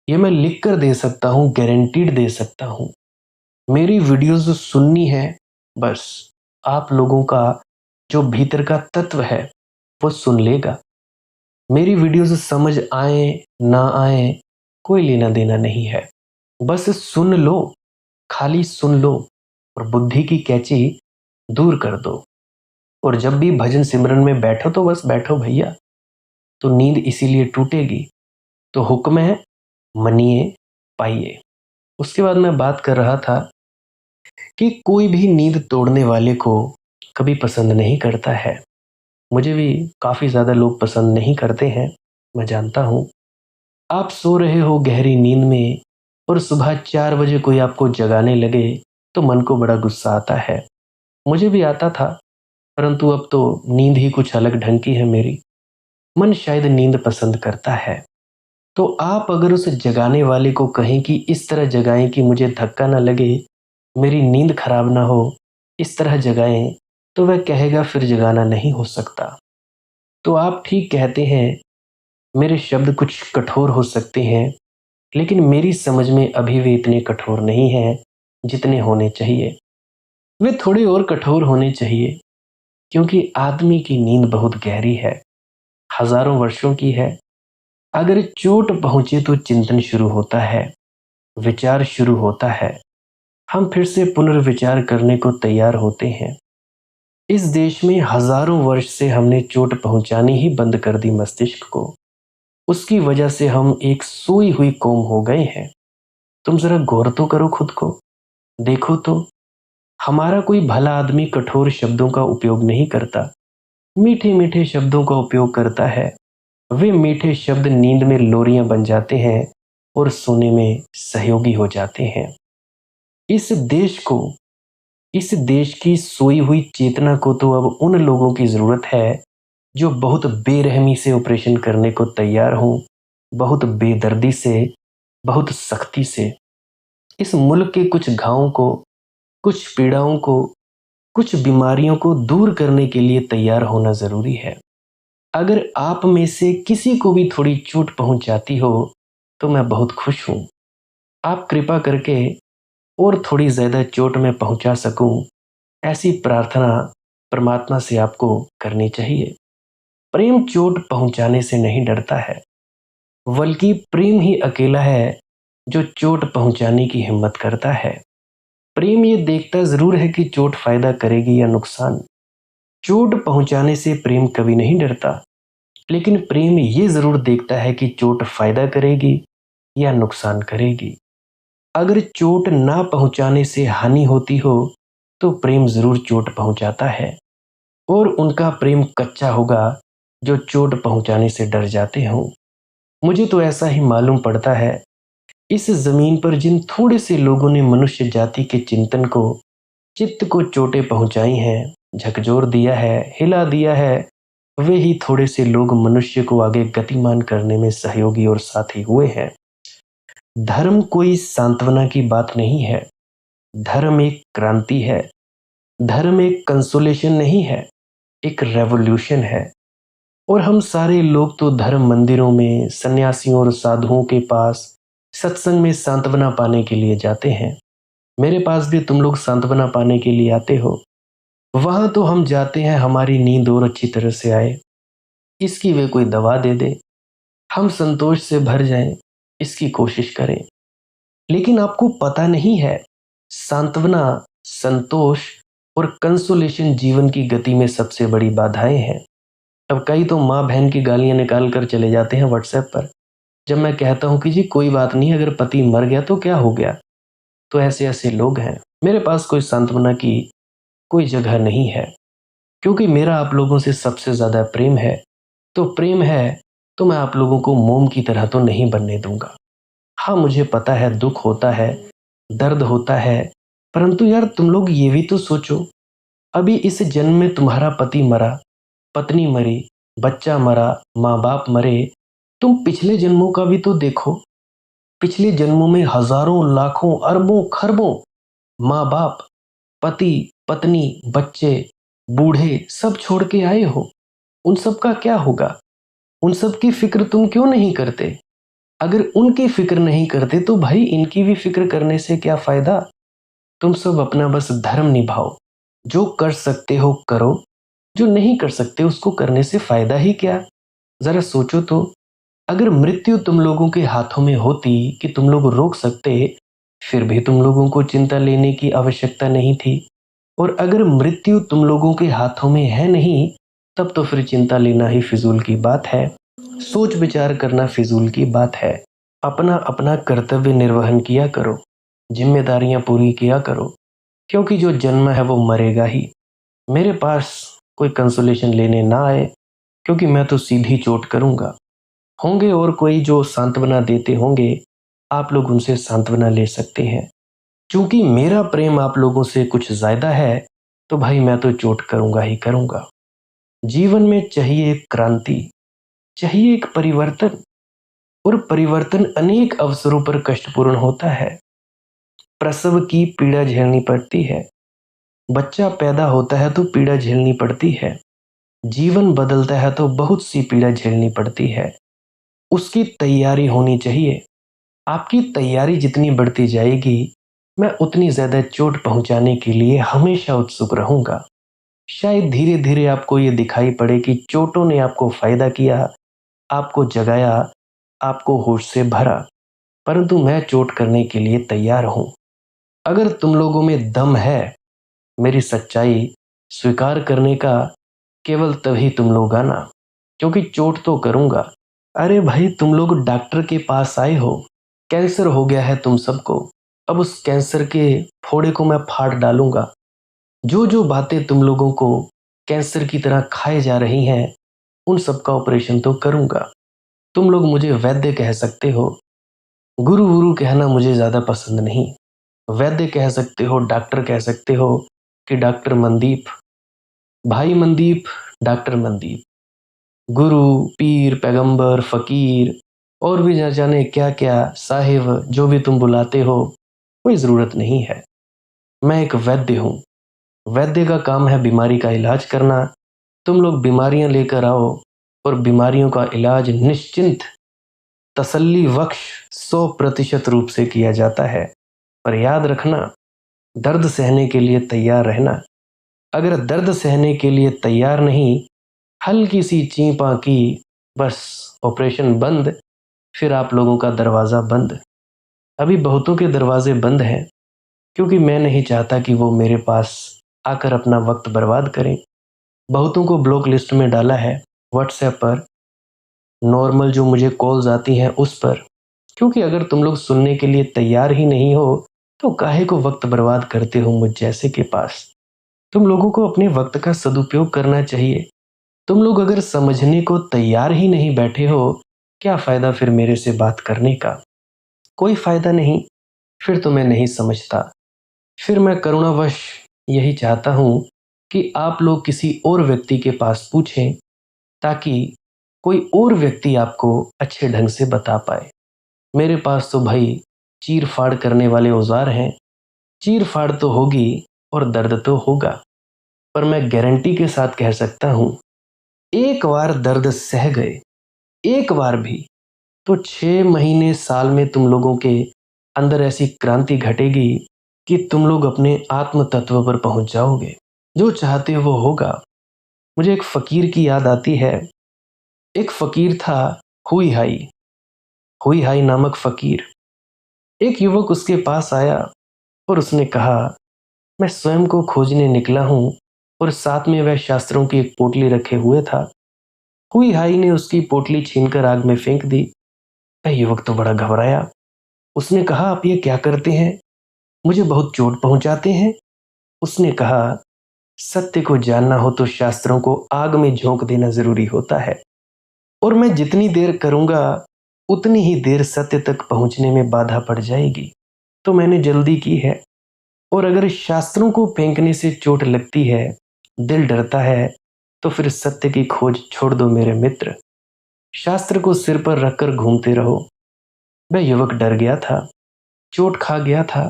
ये मैं लिख कर दे सकता हूँ, गारंटीड दे सकता हूँ। मेरी वीडियोस सुननी है, बस आप लोगों का जो भीतर का तत्व है वो सुन लेगा। मेरी वीडियोस समझ आए ना आए, कोई लेना देना नहीं है। बस सुन लो, खाली सुन लो, और बुद्धि की कैची दूर कर दो। और जब भी भजन सिमरन में बैठो तो बस बैठो भैया, तो नींद इसीलिए टूटेगी। तो हुक्म है मनिए, पाइए। उसके बाद मैं बात कर रहा था कि कोई भी नींद तोड़ने वाले को कभी पसंद नहीं करता है। मुझे भी काफ़ी ज़्यादा लोग पसंद नहीं करते हैं, मैं जानता हूँ। आप सो रहे हो गहरी नींद में और सुबह 4 बजे कोई आपको जगाने लगे तो मन को बड़ा गुस्सा आता है। मुझे भी आता था, परंतु अब तो नींद ही कुछ अलग ढंग की है मेरी। मन शायद नींद पसंद करता है। तो आप अगर उस जगाने वाले को कहें कि इस तरह जगाएं कि मुझे धक्का ना लगे, मेरी नींद खराब ना हो, इस तरह जगाएं, तो वह कहेगा फिर जगाना नहीं हो सकता। तो आप ठीक कहते हैं, मेरे शब्द कुछ कठोर हो सकते हैं, लेकिन मेरी समझ में अभी वे इतने कठोर नहीं हैं जितने होने चाहिए। वे थोड़े और कठोर होने चाहिए, क्योंकि आदमी की नींद बहुत गहरी है, हजारों वर्षों की है। अगर चोट पहुंचे तो चिंतन शुरू होता है, विचार शुरू होता है, हम फिर से पुनर्विचार करने को तैयार होते हैं। इस देश में हजारों वर्ष से हमने चोट पहुंचानी ही बंद कर दी मस्तिष्क को। उसकी वजह से हम एक सोई हुई कौम हो गए हैं। तुम जरा गौर तो करो खुद को, देखो तो, हमारा कोई भला आदमी कठोर शब्दों का उपयोग नहीं करता, मीठे मीठे शब्दों का उपयोग करता है। वे मीठे शब्द नींद में लोरियां बन जाते हैं और सोने में सहयोगी हो जाते हैं। इस देश को, इस देश की सोई हुई चेतना को तो अब उन लोगों की जरूरत है जो बहुत बेरहमी से ऑपरेशन करने को तैयार हों, बहुत बेदर्दी से बहुत सख्ती से इस मुल्क के कुछ घावों को, कुछ पीड़ाओं को, कुछ बीमारियों को दूर करने के लिए तैयार होना ज़रूरी है। अगर आप में से किसी को भी थोड़ी चोट पहुँच जाती हो, तो मैं बहुत खुश हूँ। आप कृपा करके और थोड़ी ज़्यादा चोट मैं पहुँचा सकूँ, ऐसी प्रार्थना परमात्मा से आपको करनी चाहिए। प्रेम चोट पहुँचाने से नहीं डरता है, बल्कि प्रेम ही अकेला है जो चोट पहुँचाने की हिम्मत करता है। प्रेम ये देखता ज़रूर है कि चोट फ़ायदा करेगी या नुकसान। चोट पहुँचाने से प्रेम कभी नहीं डरता, लेकिन प्रेम ये ज़रूर देखता है कि चोट फ़ायदा करेगी या नुकसान करेगी। अगर चोट ना पहुँचाने से हानि होती हो, तो प्रेम ज़रूर चोट पहुँचाता है, और उनका प्रेम कच्चा होगा जो चोट पहुँचाने से डर जाते हों। मुझे तो ऐसा ही मालूम पड़ता है। इस ज़मीन पर जिन थोड़े से लोगों ने मनुष्य जाति के चिंतन को, चित्त को चोटें पहुँचाई हैं, झकझोर दिया है, हिला दिया है, वे ही थोड़े से लोग मनुष्य को आगे गतिमान करने में सहयोगी और साथी हुए हैं। धर्म कोई सांत्वना की बात नहीं है। धर्म एक क्रांति है। धर्म एक कंसोलेशन नहीं है, एक रेवोल्यूशन है। और हम सारे लोग तो धर्म मंदिरों में, सन्यासियों और साधुओं के पास सत्संग में सांत्वना पाने के लिए जाते हैं। मेरे पास भी तुम लोग सांत्वना पाने के लिए आते हो। वहां तो हम जाते हैं हमारी नींद और अच्छी तरह से आए, इसकी वे कोई दवा दे दे, हम संतोष से भर जाएं, इसकी कोशिश करें। लेकिन आपको पता नहीं है, सांत्वना, संतोष और कंसोलेशन जीवन की गति में सबसे बड़ी बाधाएं हैं। अब कई तो माँ बहन की गालियां निकाल कर चले जाते हैं व्हाट्सएप पर। जब मैं कहता हूं कि जी कोई बात नहीं, अगर पति मर गया तो क्या हो गया, तो ऐसे ऐसे लोग हैं। मेरे पास कोई सांत्वना की कोई जगह नहीं है, क्योंकि मेरा आप लोगों से सबसे ज्यादा प्रेम है। तो प्रेम है तो मैं आप लोगों को मोम की तरह तो नहीं बनने दूंगा। हाँ, मुझे पता है दुख होता है, दर्द होता है, परंतु यार तुम लोग ये भी तो सोचो, अभी इस जन्म में तुम्हारा पति मरा, पत्नी मरी, बच्चा मरा, माँ बाप मरे, तुम पिछले जन्मों का भी तो देखो। पिछले जन्मों में हजारों, लाखों, अरबों, खरबों माँ बाप, पति, पत्नी, बच्चे, बूढ़े सब छोड़ के आए हो। उन सब का क्या होगा? उन सब की फिक्र तुम क्यों नहीं करते? अगर उनकी फिक्र नहीं करते तो भाई इनकी भी फिक्र करने से क्या फायदा? तुम सब अपना बस धर्म निभाओ। जो कर सकते हो करो, जो नहीं कर सकते उसको करने से फायदा ही क्या? जरा सोचो तो, अगर मृत्यु तुम लोगों के हाथों में होती कि तुम लोग रोक सकते, फिर भी तुम लोगों को चिंता लेने की आवश्यकता नहीं थी। और अगर मृत्यु तुम लोगों के हाथों में है नहीं, तब तो फिर चिंता लेना ही फिजूल की बात है। सोच विचार करना फिजूल की बात है। अपना अपना कर्तव्य निर्वहन किया करो, जिम्मेदारियां पूरी किया करो, क्योंकि जो जन्म है वो मरेगा ही। मेरे पास कोई कंसोलेशन लेने ना आए, क्योंकि मैं तो सीधी चोट करूंगा। होंगे और कोई जो सांत्वना देते होंगे, आप लोग उनसे सांत्वना ले सकते हैं। क्योंकि मेरा प्रेम आप लोगों से कुछ ज्यादा है, तो भाई मैं तो चोट करूंगा ही करूंगा। जीवन में चाहिए एक क्रांति, चाहिए एक परिवर्तन, और परिवर्तन अनेक अवसरों पर कष्टपूर्ण होता है। प्रसव की पीड़ा झेलनी पड़ती है, बच्चा पैदा होता है तो पीड़ा झेलनी पड़ती है, जीवन बदलता है तो बहुत सी पीड़ा झेलनी पड़ती है। उसकी तैयारी होनी चाहिए। आपकी तैयारी जितनी बढ़ती जाएगी, मैं उतनी ज्यादा चोट पहुंचाने के लिए हमेशा उत्सुक रहूंगा। शायद धीरे धीरे आपको ये दिखाई पड़े कि चोटों ने आपको फायदा किया, आपको जगाया, आपको होश से भरा। परंतु मैं चोट करने के लिए तैयार हूं। अगर तुम लोगों में दम है मेरी सच्चाई स्वीकार करने का, केवल तभी तुम लोग आना, क्योंकि चोट तो करूंगा। अरे भाई, तुम लोग डॉक्टर के पास आए हो, कैंसर हो गया है तुम सबको। अब उस कैंसर के फोड़े को मैं फाड़ डालूंगा। जो जो बातें तुम लोगों को कैंसर की तरह खाए जा रही हैं, उन सब का ऑपरेशन तो करूंगा। तुम लोग मुझे वैद्य कह सकते हो, गुरु गुरु कहना मुझे ज्यादा पसंद नहीं। वैद्य कह सकते हो, डॉक्टर कह सकते हो कि डॉक्टर मनदीप, भाई मनदीप, डॉक्टर मनदीप। गुरु, पीर, पैगंबर, फकीर, और भी न जाने क्या क्या साहिब जो भी तुम बुलाते हो, कोई ज़रूरत नहीं है। मैं एक वैद्य हूँ। वैद्य का काम है बीमारी का इलाज करना। तुम लोग बीमारियां लेकर आओ और बीमारियों का इलाज निश्चिंत, तसल्ली बख्श 100% रूप से किया जाता है। पर याद रखना, दर्द सहने के लिए तैयार रहना। अगर दर्द सहने के लिए तैयार नहीं, हल्की सी चींपा की, बस ऑपरेशन बंद, फिर आप लोगों का दरवाज़ा बंद। अभी बहुतों के दरवाजे बंद हैं, क्योंकि मैं नहीं चाहता कि वो मेरे पास आकर अपना वक्त बर्बाद करें। बहुतों को ब्लॉक लिस्ट में डाला है, व्हाट्सएप पर, नॉर्मल जो मुझे कॉल्स आती हैं उस पर। क्योंकि अगर तुम लोग सुनने के लिए तैयार ही नहीं हो, तो काहे को वक्त बर्बाद करते हो मुझ जैसे के पास। तुम लोगों को अपने वक्त का सदुपयोग करना चाहिए। तुम लोग अगर समझने को तैयार ही नहीं बैठे हो, क्या फ़ायदा फिर मेरे से बात करने का। कोई फ़ायदा नहीं। फिर तो मैं नहीं समझता। फिर मैं करुणावश यही चाहता हूँ कि आप लोग किसी और व्यक्ति के पास पूछें, ताकि कोई और व्यक्ति आपको अच्छे ढंग से बता पाए। मेरे पास तो भाई चीर फाड़ करने वाले औजार हैं। चीर फाड़ तो होगी और दर्द तो होगा, पर मैं गारंटी के साथ कह सकता हूँ, एक बार दर्द सह गए, एक बार भी, तो 6 महीने साल में तुम लोगों के अंदर ऐसी क्रांति घटेगी कि तुम लोग अपने आत्म तत्व पर पहुंच जाओगे। जो चाहते हो वो होगा। मुझे एक फकीर की याद आती है। एक फकीर था, हुई हाई। हुई हाई नामक फकीर। एक युवक उसके पास आया और उसने कहा, मैं स्वयं को खोजने निकला हूँ, और साथ में वह शास्त्रों की एक पोटली रखे हुए था। हुई हाई ने उसकी पोटली छीनकर आग में फेंक दी। वह युवक तो बड़ा घबराया। उसने कहा, आप ये क्या करते हैं? मुझे बहुत चोट पहुंचाते हैं। उसने कहा, सत्य को जानना हो तो शास्त्रों को आग में झोंक देना जरूरी होता है, और मैं जितनी देर करूंगा उतनी ही देर सत्य तक पहुंचने में बाधा पड़ जाएगी। तो मैंने जल्दी की है। और अगर शास्त्रों को फेंकने से चोट लगती है, दिल डरता है, तो फिर सत्य की खोज छोड़ दो मेरे मित्र। शास्त्र को सिर पर रखकर घूमते रहो। वह युवक डर गया था, चोट खा गया था।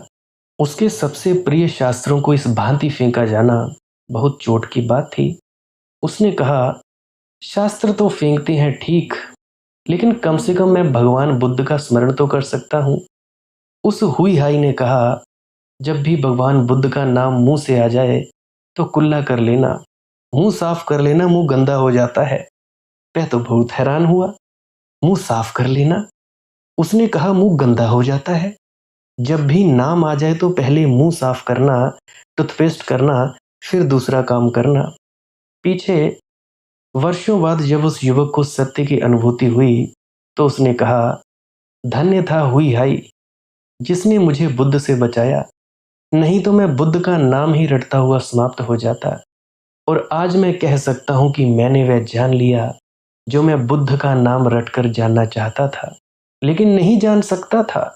उसके सबसे प्रिय शास्त्रों को इस भांति फेंका जाना बहुत चोट की बात थी। उसने कहा, शास्त्र तो फेंकते हैं ठीक, लेकिन कम से कम मैं भगवान बुद्ध का स्मरण तो कर सकता हूँ। उस हुई हाई ने कहा, जब भी भगवान बुद्ध का नाम मुंह से आ जाए तो कुल्ला कर लेना, मुंह साफ कर लेना, मुंह गंदा हो जाता है। वह तो बहुत हैरान हुआ, मुंह साफ कर लेना? उसने कहा, मुंह गंदा हो जाता है? जब भी नाम आ जाए तो पहले मुंह साफ करना, टूथपेस्ट करना, फिर दूसरा काम करना। पीछे वर्षों बाद जब उस युवक को सत्य की अनुभूति हुई, तो उसने कहा, धन्य था हुई हाई जिसने मुझे बुद्ध से बचाया। नहीं तो मैं बुद्ध का नाम ही रटता हुआ समाप्त हो जाता। और आज मैं कह सकता हूं कि मैंने वह जान लिया जो मैं बुद्ध का नाम रटकर जानना चाहता था, लेकिन नहीं जान सकता था।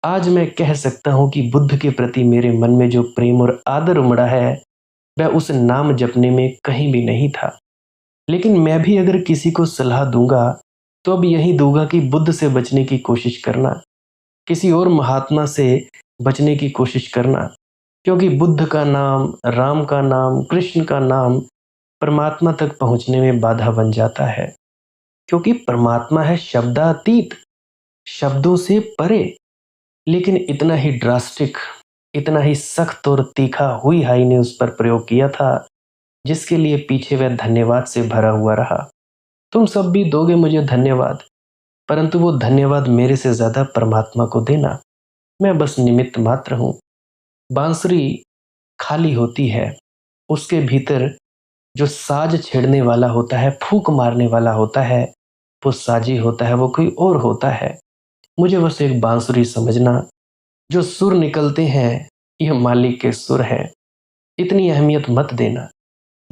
आज मैं कह सकता हूं कि बुद्ध के प्रति मेरे मन में जो प्रेम और आदर उमड़ा है, वह उस नाम जपने में कहीं भी नहीं था। लेकिन मैं भी अगर किसी को सलाह दूंगा, तो अब यही दूंगा कि बुद्ध से बचने की कोशिश करना, किसी और महात्मा से बचने की कोशिश करना। क्योंकि बुद्ध का नाम, राम का नाम, कृष्ण का नाम परमात्मा तक पहुंचने में बाधा बन जाता है। क्योंकि परमात्मा है शब्दातीत, शब्दों से परे। लेकिन इतना ही ड्रास्टिक, इतना ही सख्त और तीखा हुई हाई ने उस पर प्रयोग किया था, जिसके लिए पीछे वह धन्यवाद से भरा हुआ रहा। तुम सब भी दोगे मुझे धन्यवाद, परंतु वो धन्यवाद मेरे से ज्यादा परमात्मा को देना। मैं बस निमित्त मात्र हूँ। बांसुरी खाली होती है, उसके भीतर जो साज छेड़ने वाला होता है, फूंक मारने वाला होता है, वो साजी होता है, वो कोई और होता है। मुझे बस एक बांसुरी समझना। जो सुर निकलते हैं, ये मालिक के सुर हैं। इतनी अहमियत मत देना।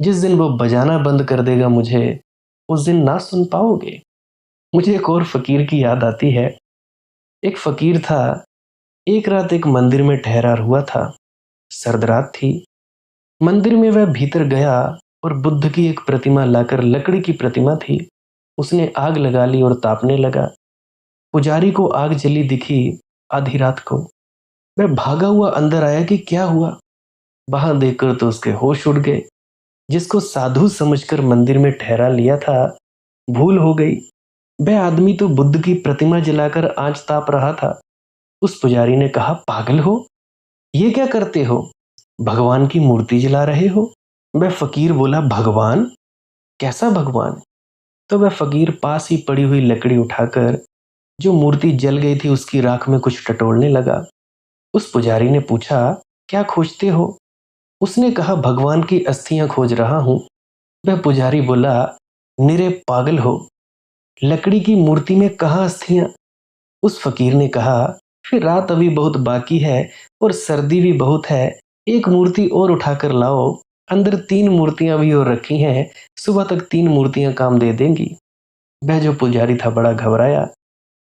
जिस दिन वो बजाना बंद कर देगा मुझे, उस दिन ना सुन पाओगे। मुझे एक और फकीर की याद आती है। एक फकीर था, एक रात एक मंदिर में ठहरा हुआ था। सर्द रात थी। मंदिर में वह भीतर गया और बुद्ध की एक प्रतिमा लाकर, लकड़ी की प्रतिमा थी, उसने आग लगा ली और तापने लगा। पुजारी को आग जली दिखी आधी रात को। वह भागा हुआ अंदर आया कि क्या हुआ। वहां देखकर तो उसके होश उड़ गए। जिसको साधु समझकर मंदिर में ठहरा लिया था, भूल हो गई। वह आदमी तो बुद्ध की प्रतिमा जलाकर आंच ताप रहा था। उस पुजारी ने कहा, पागल हो, ये क्या करते हो? भगवान की मूर्ति जला रहे हो? वह फकीर बोला, भगवान? कैसा भगवान? तो वह फकीर पास ही पड़ी हुई लकड़ी उठाकर जो मूर्ति जल गई थी उसकी राख में कुछ टटोलने लगा। उस पुजारी ने पूछा, क्या खोजते हो? उसने कहा, भगवान की अस्थियां खोज रहा हूं। वह पुजारी बोला, निरे पागल हो, लकड़ी की मूर्ति में कहाँ अस्थियां? उस फकीर ने कहा, फिर रात अभी बहुत बाकी है और सर्दी भी बहुत है, एक मूर्ति और उठाकर लाओ। अंदर 3 मूर्तियां भी और रखी हैं, सुबह तक 3 मूर्तियां काम दे देंगी। वह जो पुजारी था बड़ा घबराया,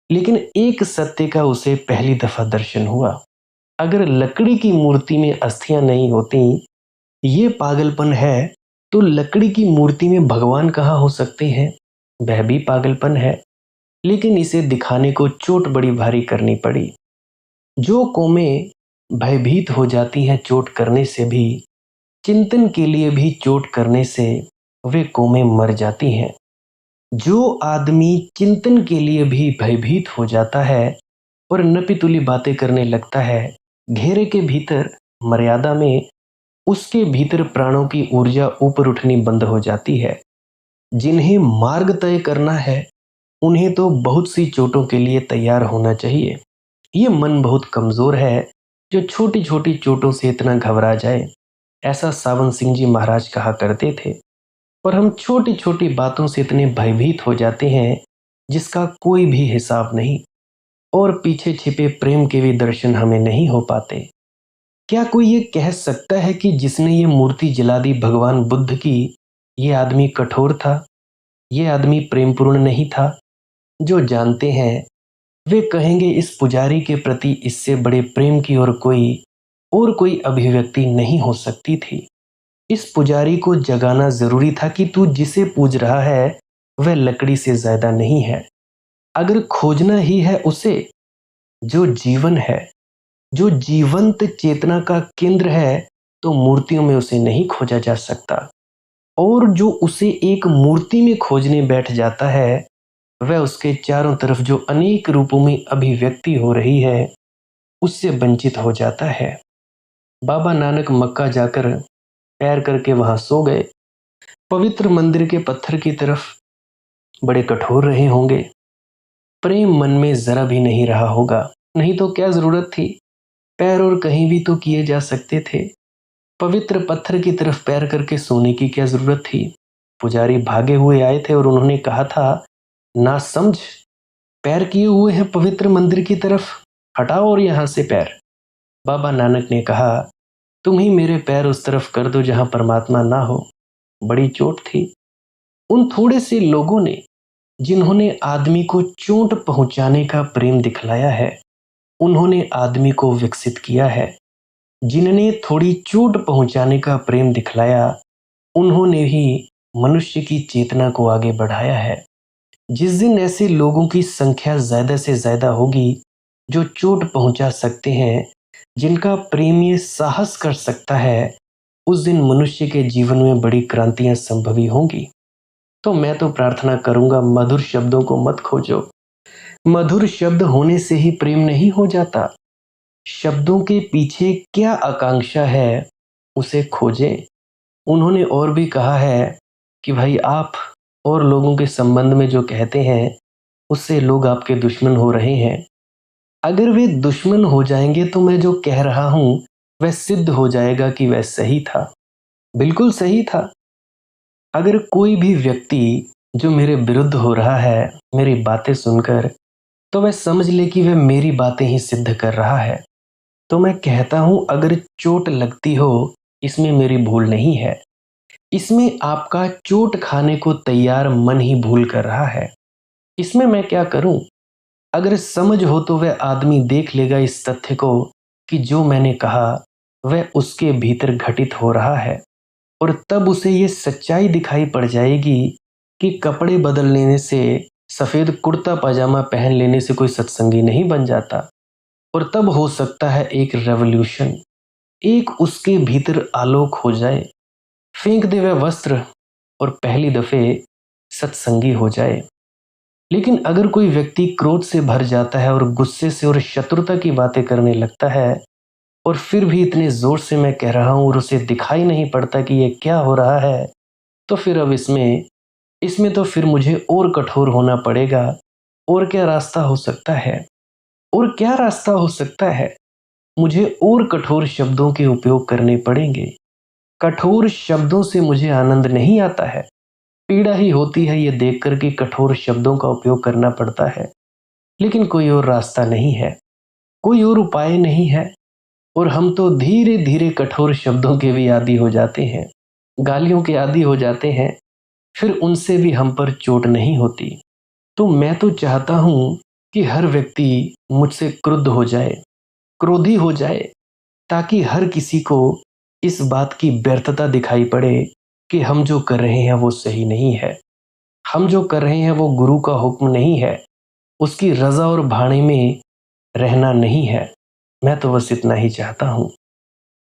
लेकिन एक सत्य का उसे पहली दफा दर्शन हुआ। अगर लकड़ी की मूर्ति में अस्थियां नहीं होती, ये पागलपन है, तो लकड़ी की मूर्ति में भगवान कहाँ हो सकते हैं? वह भी पागलपन है। लेकिन इसे दिखाने को चोट बड़ी भारी करनी पड़ी। जो कौमें भयभीत हो जाती हैं चोट करने से भी, चिंतन के लिए भी चोट करने से वे कौमें मर जाती हैं। जो आदमी चिंतन के लिए भी भयभीत हो जाता है और नपीतुली बातें करने लगता है, घेरे के भीतर, मर्यादा में, उसके भीतर प्राणों की ऊर्जा ऊपर उठनी बंद हो जाती है। जिन्हें मार्ग तय करना है, उन्हें तो बहुत सी चोटों के लिए तैयार होना चाहिए। ये मन बहुत कमजोर है जो छोटी छोटी चोटों से इतना घबरा जाए। ऐसा सावन सिंह जी महाराज कहा करते थे। और हम छोटी छोटी बातों से इतने भयभीत हो जाते हैं जिसका कोई भी हिसाब नहीं, और पीछे छिपे प्रेम के भी दर्शन हमें नहीं हो पाते। क्या कोई ये कह सकता है कि जिसने ये मूर्ति जला दी भगवान बुद्ध की, ये आदमी कठोर था, ये आदमी प्रेमपूर्ण नहीं था? जो जानते हैं वे कहेंगे इस पुजारी के प्रति इससे बड़े प्रेम की और कोई अभिव्यक्ति नहीं हो सकती थी। इस पुजारी को जगाना जरूरी था कि तू जिसे पूज रहा है वह लकड़ी से ज्यादा नहीं है। अगर खोजना ही है उसे, जो जीवन है, जो जीवंत चेतना का केंद्र है, तो मूर्तियों में उसे नहीं खोजा जा सकता। और जो उसे एक मूर्ति में खोजने बैठ जाता है, वह उसके चारों तरफ जो अनेक रूपों में अभिव्यक्ति हो रही है, उससे वंचित हो जाता है। बाबा नानक मक्का जाकर पैर करके वहां सो गए। पवित्र मंदिर के पत्थर की तरफ बड़े कठोर रहे होंगे। प्रेम मन में जरा भी नहीं रहा होगा, नहीं तो क्या जरूरत थी, पैर और कहीं भी तो किए जा सकते थे। पवित्र पत्थर की तरफ पैर करके सोने की क्या जरूरत थी? पुजारी भागे हुए आए थे और उन्होंने कहा था, ना समझ, पैर किए हुए हैं पवित्र मंदिर की तरफ, हटाओ और यहां से पैर। बाबा नानक ने कहा, तुम ही मेरे पैर उस तरफ कर दो जहां परमात्मा ना हो। बड़ी चोट थी। उन थोड़े से लोगों ने जिन्होंने आदमी को चोट पहुंचाने का प्रेम दिखलाया है, उन्होंने आदमी को विकसित किया है। जिनने थोड़ी चोट पहुंचाने का प्रेम दिखलाया, उन्होंने ही मनुष्य की चेतना को आगे बढ़ाया है। जिस दिन ऐसे लोगों की संख्या ज्यादा से ज्यादा होगी जो चोट पहुंचा सकते हैं, जिनका प्रेम ये साहस कर सकता है, उस दिन मनुष्य के जीवन में बड़ी क्रांतियां संभवी होंगी। तो मैं तो प्रार्थना करूंगा, मधुर शब्दों को मत खोजो। मधुर शब्द होने से ही प्रेम नहीं हो जाता। शब्दों के पीछे क्या आकांक्षा है, उसे खोजें। उन्होंने और भी कहा है कि भाई, आप और लोगों के संबंध में जो कहते हैं, उससे लोग आपके दुश्मन हो रहे हैं। अगर वे दुश्मन हो जाएंगे तो मैं जो कह रहा हूं वह सिद्ध हो जाएगा कि वह सही था, बिल्कुल सही था। अगर कोई भी व्यक्ति जो मेरे विरुद्ध हो रहा है, मेरी बातें सुनकर, तो वह समझ ले कि वह मेरी बातें ही सिद्ध कर रहा है। तो मैं कहता हूं, अगर चोट लगती हो, इसमें मेरी भूल नहीं है। इसमें आपका चोट खाने को तैयार मन ही भूल कर रहा है। इसमें मैं क्या करूं? अगर समझ हो तो वह आदमी देख लेगा इस तथ्य को कि जो मैंने कहा वह उसके भीतर घटित हो रहा है, और तब उसे ये सच्चाई दिखाई पड़ जाएगी कि कपड़े बदल लेने से सफ़ेद कुर्ता पाजामा पहन लेने से कोई सत्संगी नहीं बन जाता। और तब हो सकता है एक रेवोल्यूशन, एक उसके भीतर आलोक हो जाए, फेंक दे वह वस्त्र और पहली दफ़े सत्संगी हो जाए। लेकिन अगर कोई व्यक्ति क्रोध से भर जाता है और गुस्से से और शत्रुता की बातें करने लगता है, और फिर भी इतने ज़ोर से मैं कह रहा हूँ और उसे दिखाई नहीं पड़ता कि ये क्या हो रहा है, तो फिर अब इसमें इसमें तो फिर मुझे और कठोर होना पड़ेगा। और क्या रास्ता हो सकता है? और क्या रास्ता हो सकता है? मुझे और कठोर शब्दों के उपयोग करने पड़ेंगे। कठोर शब्दों से मुझे आनंद नहीं आता है, पीड़ा ही होती है ये देखकर कि कठोर शब्दों का उपयोग करना पड़ता है। लेकिन कोई और रास्ता नहीं है, कोई और उपाय नहीं है। और हम तो धीरे धीरे कठोर शब्दों के भी आदी हो जाते हैं, गालियों के आदी हो जाते हैं, फिर उनसे भी हम पर चोट नहीं होती। तो मैं तो चाहता हूँ कि हर व्यक्ति मुझसे क्रुद्ध हो जाए, क्रोधी हो जाए, ताकि हर किसी को इस बात की व्यर्थता दिखाई पड़े कि हम जो कर रहे हैं वो सही नहीं है। हम जो कर रहे हैं वो गुरु का हुक्म नहीं है, उसकी रज़ा और भाणे में रहना नहीं है। मैं तो बस इतना ही चाहता हूँ।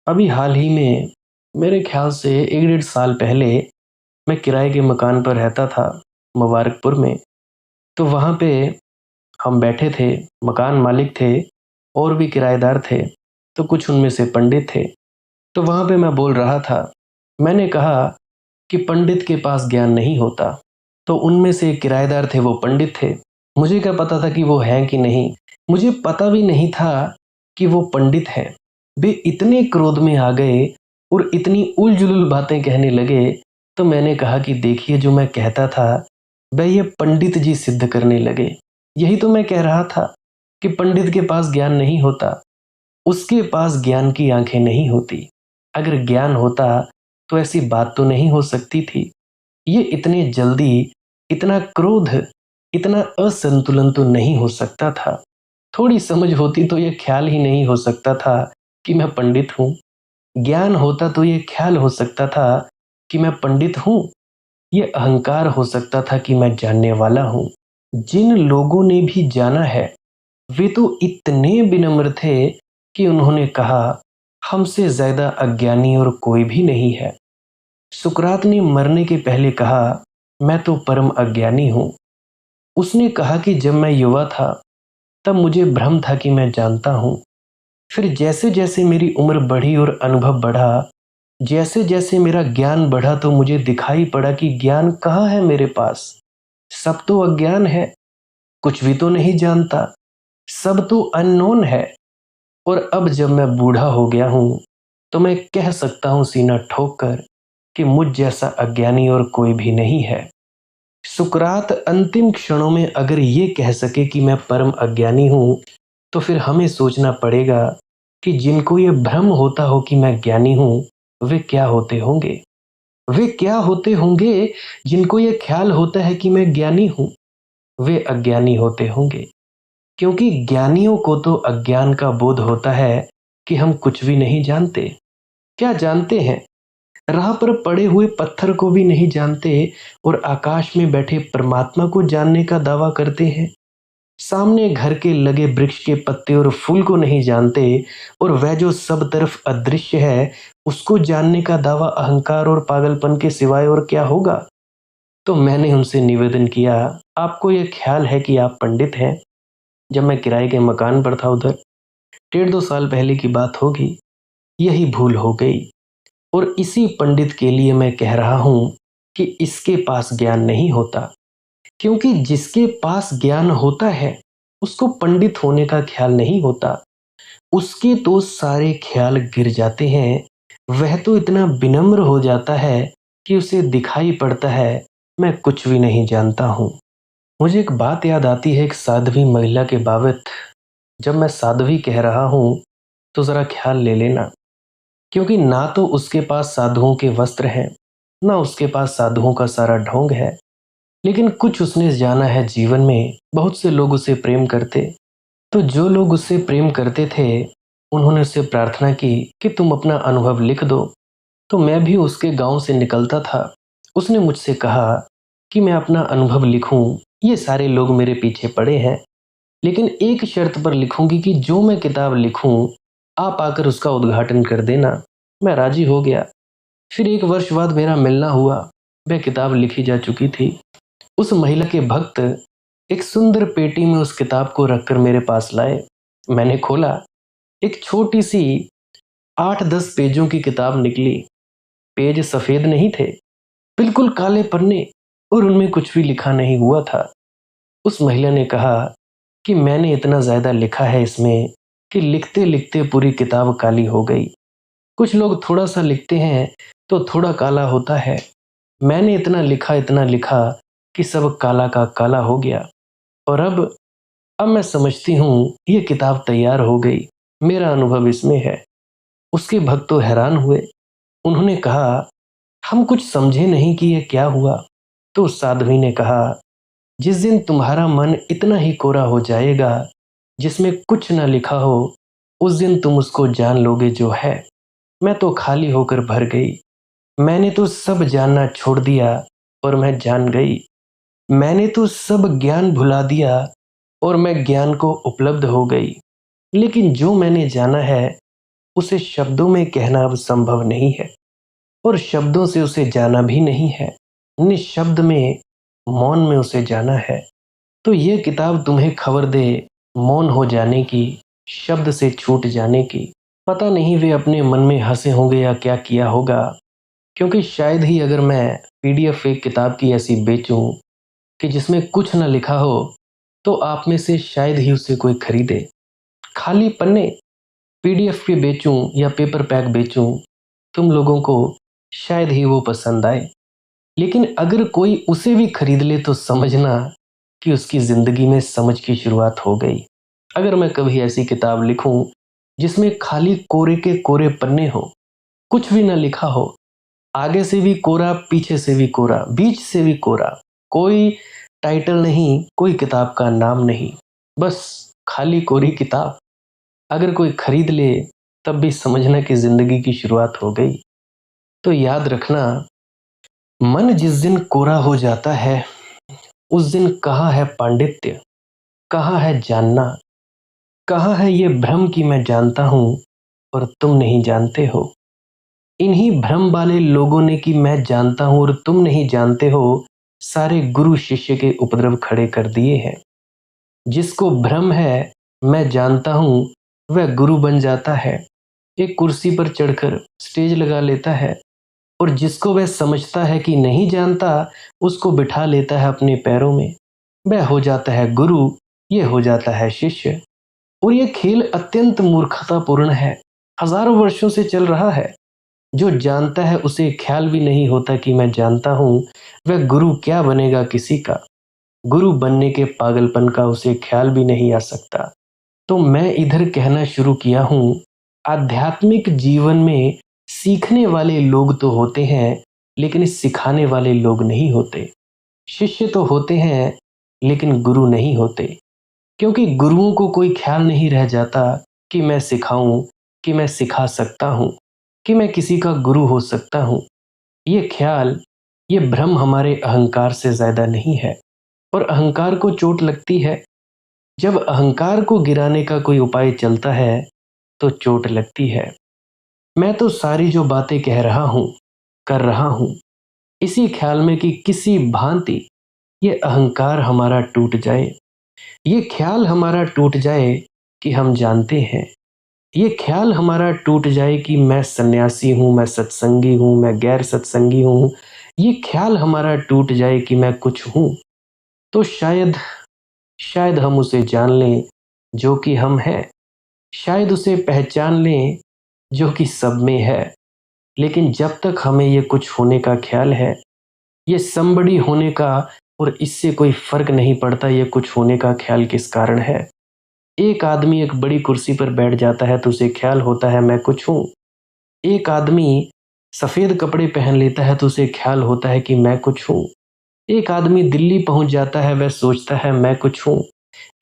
अभी हाल ही में, मेरे ख्याल से 1 डेढ़ साल पहले, मैं किराए के मकान पर रहता था, मुबारकपुर में। तो वहाँ पे हम बैठे थे, मकान मालिक थे और भी किराएदार थे, तो कुछ उनमें से पंडित थे। तो वहाँ पे मैं बोल रहा था, मैंने कहा कि पंडित के पास ज्ञान नहीं होता। तो उनमें से एक किराएदार थे, वो पंडित थे। मुझे क्या पता था कि वो हैं कि नहीं, मुझे पता भी नहीं था कि वो पंडित हैं। वे इतने क्रोध में आ गए और इतनी उल-जुलूल बातें कहने लगे। तो मैंने कहा कि देखिए, जो मैं कहता था वह ये पंडित जी सिद्ध करने लगे। यही तो मैं कह रहा था कि पंडित के पास ज्ञान नहीं होता, उसके पास ज्ञान की आंखें नहीं होती। अगर ज्ञान होता तो ऐसी बात तो नहीं हो सकती थी। ये इतने जल्दी, इतना क्रोध, इतना असंतुलन तो नहीं हो सकता था। थोड़ी समझ होती तो ये ख्याल ही नहीं हो सकता था कि मैं पंडित हूँ। ज्ञान होता तो ये ख्याल हो सकता था कि मैं पंडित हूँ। ये अहंकार हो सकता था कि मैं जानने वाला हूँ। जिन लोगों ने भी जाना है, वे तो इतने विनम्र थे कि उन्होंने कहा, हमसे ज्यादा अज्ञानी और कोई भी नहीं है। सुकरात ने मरने के पहले कहा, मैं तो परम अज्ञानी हूँ। उसने कहा कि जब मैं युवा था तब मुझे भ्रम था कि मैं जानता हूँ। फिर जैसे जैसे मेरी उम्र बढ़ी और अनुभव बढ़ा, जैसे जैसे मेरा ज्ञान बढ़ा, तो मुझे दिखाई पड़ा कि ज्ञान कहाँ है मेरे पास। सब तो अज्ञान है, कुछ भी तो नहीं जानता, सब तो अननोन है। और अब जब मैं बूढ़ा हो गया हूँ, तो मैं कह सकता हूँ सीना ठोक कर कि मुझ जैसा अज्ञानी और कोई भी नहीं है। सुकरात अंतिम क्षणों में अगर ये कह सके कि मैं परम अज्ञानी हूँ, तो फिर हमें सोचना पड़ेगा कि जिनको ये भ्रम होता हो कि मैं ज्ञानी हूँ, वे क्या होते होंगे? वे क्या होते होंगे जिनको ये ख्याल होता है कि मैं ज्ञानी हूँ? वे अज्ञानी होते होंगे, क्योंकि ज्ञानियों को तो अज्ञान का बोध होता है कि हम कुछ भी नहीं जानते। क्या जानते हैं? राह पर पड़े हुए पत्थर को भी नहीं जानते और आकाश में बैठे परमात्मा को जानने का दावा करते हैं। सामने घर के लगे वृक्ष के पत्ते और फूल को नहीं जानते, और वह जो सब तरफ अदृश्य है उसको जानने का दावा अहंकार और पागलपन के सिवाय और क्या होगा? तो मैंने उनसे निवेदन किया, आपको यह ख्याल है कि आप पंडित हैं? जब मैं किराए के मकान पर था उधर, 1.5 2 साल पहले की बात होगी, यही भूल हो गई। और इसी पंडित के लिए मैं कह रहा हूँ कि इसके पास ज्ञान नहीं होता, क्योंकि जिसके पास ज्ञान होता है उसको पंडित होने का ख्याल नहीं होता। उसके तो सारे ख्याल गिर जाते हैं। वह तो इतना विनम्र हो जाता है कि उसे दिखाई पड़ता है मैं कुछ भी नहीं जानता हूँ। मुझे एक बात याद आती है एक साध्वी महिला के बाबत। जब मैं साध्वी कह रहा हूँ तो ज़रा ख्याल ले लेना, क्योंकि ना तो उसके पास साधुओं के वस्त्र हैं, ना उसके पास साधुओं का सारा ढोंग है, लेकिन कुछ उसने जाना है जीवन में। बहुत से लोग उसे प्रेम करते, तो जो लोग उससे प्रेम करते थे उन्होंने उससे प्रार्थना की कि तुम अपना अनुभव लिख दो। तो मैं भी उसके गांव से निकलता था। उसने मुझसे कहा कि मैं अपना अनुभव लिखूं, ये सारे लोग मेरे पीछे पड़े हैं, लेकिन एक शर्त पर लिखूंगी कि जो मैं किताब लिखूं, आप आकर उसका उद्घाटन कर देना। मैं राजी हो गया। फिर 1 वर्ष बाद मेरा मिलना हुआ। वह किताब लिखी जा चुकी थी। उस महिला के भक्त एक सुंदर पेटी में उस किताब को रखकर मेरे पास लाए। मैंने खोला। एक छोटी सी 8-10 पेजों की किताब निकली। पेज सफेद नहीं थे, बिल्कुल काले पन्ने, और उनमें कुछ भी लिखा नहीं हुआ था। उस महिला ने कहा कि मैंने इतना ज्यादा लिखा है इसमें कि लिखते लिखते पूरी किताब काली हो गई। कुछ लोग थोड़ा सा लिखते हैं तो थोड़ा काला होता है। मैंने इतना लिखा कि सब काला का काला हो गया। और अब मैं समझती हूँ ये किताब तैयार हो गई। मेरा अनुभव इसमें है। उसके भक्त तो हैरान हुए। उन्होंने कहा, हम कुछ समझे नहीं कि यह क्या हुआ। तो उस साध्वी ने कहा, जिस दिन तुम्हारा मन इतना ही कोरा हो जाएगा जिसमें कुछ न लिखा हो, उस दिन तुम उसको जान लोगे जो है। मैं तो खाली होकर भर गई। मैंने तो सब जानना छोड़ दिया और मैं जान गई। मैंने तो सब ज्ञान भुला दिया और मैं ज्ञान को उपलब्ध हो गई। लेकिन जो मैंने जाना है उसे शब्दों में कहना अब संभव नहीं है, और शब्दों से उसे जाना भी नहीं है। निःशब्द में, मौन में उसे जाना है। तो यह किताब तुम्हें खबर दे मौन हो जाने की, शब्द से छूट जाने की। पता नहीं वे अपने मन में हंसे होंगे या क्या किया होगा, क्योंकि शायद ही अगर मैं पीडीएफ एक किताब की ऐसी बेचूं कि जिसमें कुछ न लिखा हो, तो आप में से शायद ही उसे कोई खरीदे। खाली पन्ने पीडीएफ पे बेचूं या पेपर पैक बेचूं, तुम लोगों को शायद ही वो पसंद आए। लेकिन अगर कोई उसे भी खरीद ले तो समझना कि उसकी जिंदगी में समझ की शुरुआत हो गई। अगर मैं कभी ऐसी किताब लिखूं जिसमें खाली कोरे के कोरे पन्ने हो, कुछ भी ना लिखा हो, आगे से भी कोरा, पीछे से भी कोरा, बीच से भी कोरा, कोई टाइटल नहीं, कोई किताब का नाम नहीं, बस खाली कोरी किताब, अगर कोई खरीद ले तब भी समझना कि जिंदगी की शुरुआत हो गई। तो याद रखना, मन जिस दिन कोरा हो जाता है उस दिन कहाँ है पांडित्य, कहाँ है जानना, कहाँ है ये भ्रम कि मैं जानता हूँ और तुम नहीं जानते हो। इन्हीं भ्रम वाले लोगों ने कि मैं जानता हूँ और तुम नहीं जानते हो, सारे गुरु शिष्य के उपद्रव खड़े कर दिए हैं। जिसको भ्रम है मैं जानता हूँ, वह गुरु बन जाता है। एक कुर्सी पर चढ़कर स्टेज लगा लेता है, और जिसको वह समझता है कि नहीं जानता, उसको बिठा लेता है अपने पैरों में। वह हो जाता है गुरु, ये हो जाता है शिष्य। और ये खेल अत्यंत मूर्खतापूर्ण है, हजारों वर्षों से चल रहा है। जो जानता है उसे ख्याल भी नहीं होता कि मैं जानता हूँ। वह गुरु क्या बनेगा किसी का? गुरु बनने के पागलपन का उसे ख्याल भी नहीं आ सकता। तो मैं इधर कहना शुरू किया हूँ, आध्यात्मिक जीवन में सीखने वाले लोग तो होते हैं, लेकिन सिखाने वाले लोग नहीं होते। शिष्य तो होते हैं, लेकिन गुरु नहीं होते। क्योंकि गुरुओं को कोई ख्याल नहीं रह जाता कि मैं सिखाऊं, कि मैं सिखा सकता हूं, कि मैं किसी का गुरु हो सकता हूं। ये ख्याल, ये भ्रम हमारे अहंकार से ज्यादा नहीं है, और अहंकार को चोट लगती है। जब अहंकार को गिराने का कोई उपाय चलता है तो चोट लगती है। मैं तो सारी जो बातें कह रहा हूं, कर रहा हूं, इसी ख्याल में कि किसी भांति ये अहंकार हमारा टूट जाए, ये ख्याल हमारा टूट जाए कि हम जानते हैं, ये ख्याल हमारा टूट जाए कि मैं सन्यासी हूं, मैं सत्संगी हूं, मैं गैर सत्संगी हूं, ये ख्याल हमारा टूट जाए कि मैं कुछ हूं। तो शायद शायद हम उसे जान लें जो कि हम हैं, शायद उसे पहचान लें जो कि सब में है। लेकिन जब तक हमें ये कुछ होने का ख्याल है, ये समबड़ी होने का, और इससे कोई फर्क नहीं पड़ता ये कुछ होने का ख्याल किस कारण है। एक आदमी एक बड़ी कुर्सी पर बैठ जाता है तो उसे ख्याल होता है मैं कुछ हूँ। एक आदमी सफेद कपड़े पहन लेता है तो उसे ख्याल होता है कि मैं कुछ हूँ। एक आदमी दिल्ली पहुंच जाता है, वह सोचता है मैं कुछ हूँ।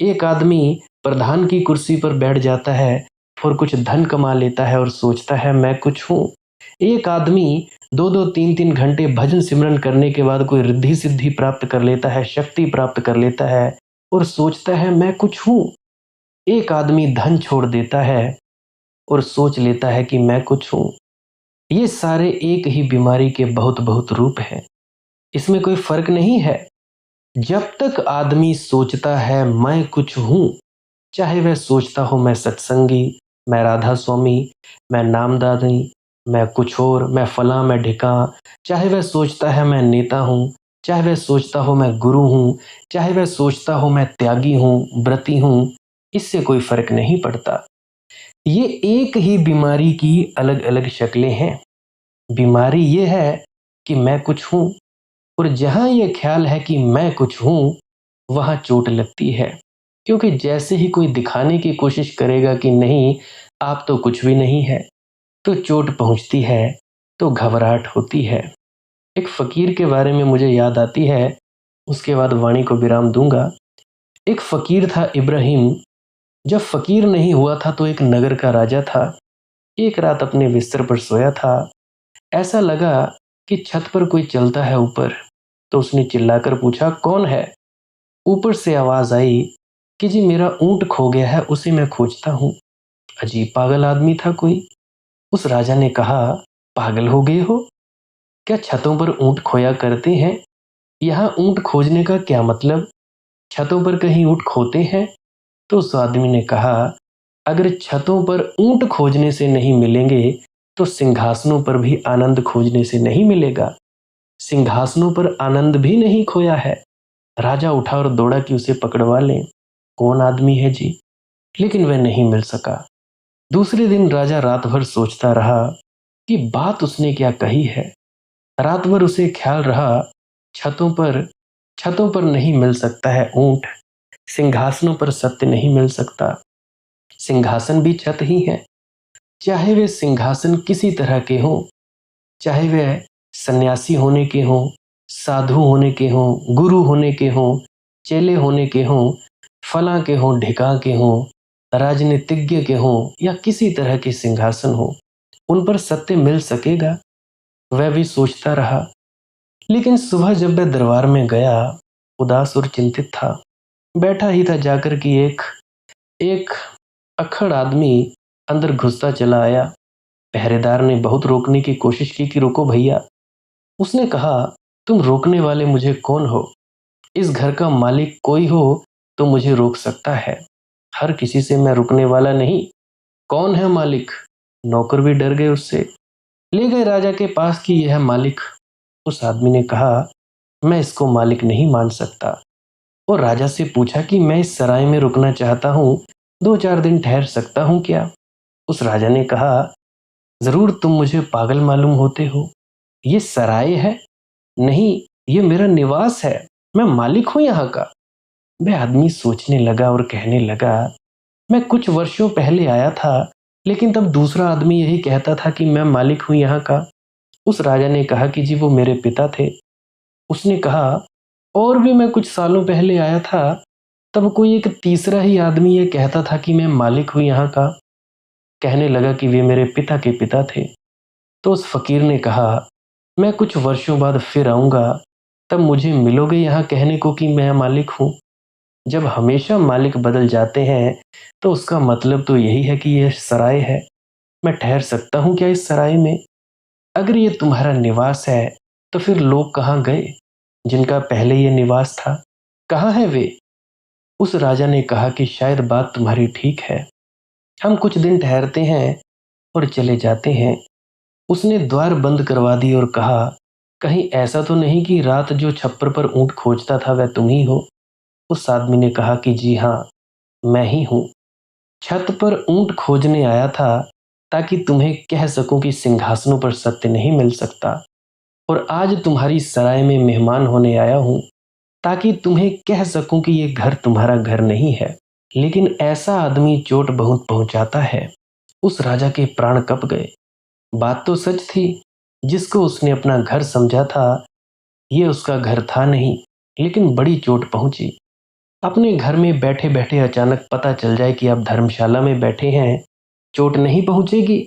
एक आदमी प्रधान की कुर्सी पर बैठ जाता है और कुछ धन कमा लेता है और सोचता है मैं कुछ हूँ। एक आदमी 2-2 3-3 घंटे भजन सिमरन करने के बाद कोई रिद्धि सिद्धि प्राप्त कर लेता है, शक्ति प्राप्त कर लेता है और सोचता है मैं कुछ हूँ। एक आदमी धन छोड़ देता है और सोच लेता है कि मैं कुछ हूँ। ये सारे एक ही बीमारी के बहुत बहुत रूप हैं। इसमें कोई फर्क नहीं है। जब तक आदमी सोचता है मैं कुछ हूँ, चाहे वह सोचता हो मैं सत्संगी, मैं राधा स्वामी, मैं नामदानी, मैं कुछ और, मैं फलां, मैं ढिकां, चाहे वह सोचता है मैं नेता हूँ, चाहे वह सोचता हो मैं गुरु हूँ, चाहे वह सोचता हो मैं त्यागी हूँ, व्रती हूँ, इससे कोई फर्क नहीं पड़ता। ये एक ही बीमारी की अलग अलग शक्लें हैं। बीमारी ये है कि मैं कुछ हूँ, और जहाँ ये ख्याल है कि मैं कुछ हूँ, वहाँ चोट लगती है। क्योंकि जैसे ही कोई दिखाने की कोशिश करेगा कि नहीं, आप तो कुछ भी नहीं है, तो चोट पहुँचती है, तो घबराहट होती है। एक फ़कीर के बारे में मुझे याद आती है, उसके बाद वाणी को विराम दूँगा। एक फ़कीर था इब्राहिम, जब फ़कीर नहीं हुआ था तो एक नगर का राजा था। एक रात अपने बिस्तर पर सोया था। ऐसा लगा कि छत पर कोई चलता है ऊपर, तो उसने चिल्लाकर पूछा कौन है? ऊपर से आवाज आई कि जी मेरा ऊंट खो गया है, उसे मैं खोजता हूँ। अजीब पागल आदमी था कोई। उस राजा ने कहा पागल हो गए हो? क्या छतों पर ऊंट खोया करते हैं? यहाँ ऊंट खोजने का क्या मतलब? छतों पर कहीं ऊंट खोते हैं? तो उस आदमी ने कहा अगर छतों पर ऊंट खोजने से नहीं मिलेंगे तो सिंहासनों पर भी आनंद खोजने से नहीं मिलेगा। सिंहासनों पर आनंद भी नहीं खोया है। राजा उठा और दौड़ा कि उसे पकड़वा लें। कौन आदमी है जी? लेकिन वह नहीं मिल सका। दूसरे दिन राजा रात भर सोचता रहा कि बात उसने क्या कही है। रात भर उसे ख्याल रहा छतों पर छतों पर नहीं मिल सकता है ऊंट, सिंहासनों पर सत्य नहीं मिल सकता। सिंहासन भी छत ही है। चाहे वे सिंहासन किसी तरह के हों, चाहे वे सन्यासी होने के हों, साधु होने के हों, गुरु होने के हों, चेले होने के हों, फलां के हों, ढिकां के हों, राजनीतिज्ञ के हों या किसी तरह के सिंहासन हो, उन पर सत्य मिल सकेगा? वह भी सोचता रहा। लेकिन सुबह जब वह दरबार में गया, उदास और चिंतित था। बैठा ही था जाकर कि एक एक अक्खड़ आदमी अंदर घुसता चला आया। पहरेदार ने बहुत रोकने की कोशिश की कि रुको भैया। उसने कहा तुम रोकने वाले मुझे कौन हो? इस घर का मालिक कोई हो तो मुझे रोक सकता है, हर किसी से मैं रुकने वाला नहीं। कौन है मालिक? नौकर भी डर गए उससे। ले गए राजा के पास कि यह है मालिक। उस आदमी ने कहा मैं इसको मालिक नहीं मान सकता, और राजा से पूछा कि मैं इस सराय में रुकना चाहता हूँ, 2-4 दिन ठहर सकता हूँ क्या? उस राजा ने कहा जरूर तुम मुझे पागल मालूम होते हो। ये सराय है? नहीं, ये मेरा निवास है। मैं मालिक हूं यहाँ का। वह आदमी सोचने लगा और कहने लगा मैं कुछ वर्षों पहले आया था, लेकिन तब दूसरा आदमी यही कहता था कि मैं मालिक हूं यहाँ का। उस राजा ने कहा कि जी वो मेरे पिता थे। उसने कहा और भी मैं कुछ सालों पहले आया था, तब कोई एक तीसरा ही आदमी ये कहता था कि मैं मालिक हूं यहाँ का। कहने लगा कि वे मेरे पिता के पिता थे। तो उस फकीर ने कहा मैं कुछ वर्षों बाद फिर आऊंगा, तब मुझे मिलोगे यहाँ कहने को कि मैं मालिक हूँ। जब हमेशा मालिक बदल जाते हैं तो उसका मतलब तो यही है कि यह सराय है। मैं ठहर सकता हूँ क्या इस सराय में? अगर ये तुम्हारा निवास है तो फिर लोग कहाँ गए जिनका पहले ये निवास था? कहाँ है वे? उस राजा ने कहा कि शायद बात तुम्हारी ठीक है, हम कुछ दिन ठहरते हैं और चले जाते हैं। उसने द्वार बंद करवा दी और कहा कहीं ऐसा तो नहीं कि रात जो छप्पर पर ऊंट खोजता था वह तुम ही हो? उस आदमी ने कहा कि जी हाँ, मैं ही हूँ। छत पर ऊंट खोजने आया था ताकि तुम्हें कह सकूं कि सिंहासनों पर सत्य नहीं मिल सकता, और आज तुम्हारी सराय में मेहमान होने आया हूं ताकि तुम्हें कह सकूं कि ये घर तुम्हारा घर नहीं है। लेकिन ऐसा आदमी चोट बहुत पहुंचाता है। उस राजा के प्राण कप गए। बात तो सच थी। जिसको उसने अपना घर समझा था ये उसका घर था नहीं, लेकिन बड़ी चोट पहुंची। अपने घर में बैठे बैठे अचानक पता चल जाए कि आप धर्मशाला में बैठे हैं, चोट नहीं पहुंचेगी?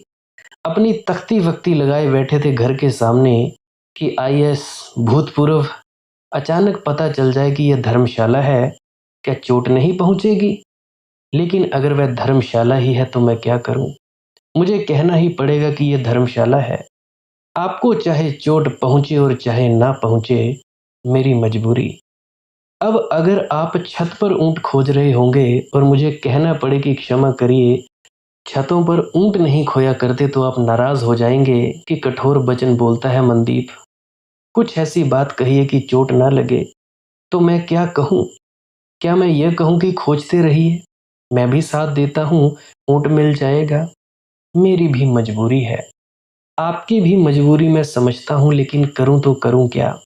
अपनी तख्ती वक्ती लगाए बैठे थे घर के सामने कि आईएएस भूतपूर्व अचानक पता चल जाए कि यह धर्मशाला है, क्या चोट नहीं पहुंचेगी? लेकिन अगर वह धर्मशाला ही है तो मैं क्या करूं? मुझे कहना ही पड़ेगा कि यह धर्मशाला है। आपको चाहे चोट पहुंचे और चाहे ना पहुंचे, मेरी मजबूरी। अब अगर आप छत पर ऊंट खोज रहे होंगे और मुझे कहना पड़े कि क्षमा करिए, छतों पर ऊंट नहीं खोया करते, तो आप नाराज हो जाएंगे कि कठोर वचन बोलता है मनदीप। कुछ ऐसी बात कहिए कि चोट ना लगे। तो मैं क्या कहूँ? क्या मैं यह कहूँ कि खोजते रहिए, मैं भी साथ देता हूँ, ऊंट मिल जाएगा? मेरी भी मजबूरी है, आपकी भी मजबूरी मैं समझता हूँ, लेकिन करूँ तो करूँ क्या?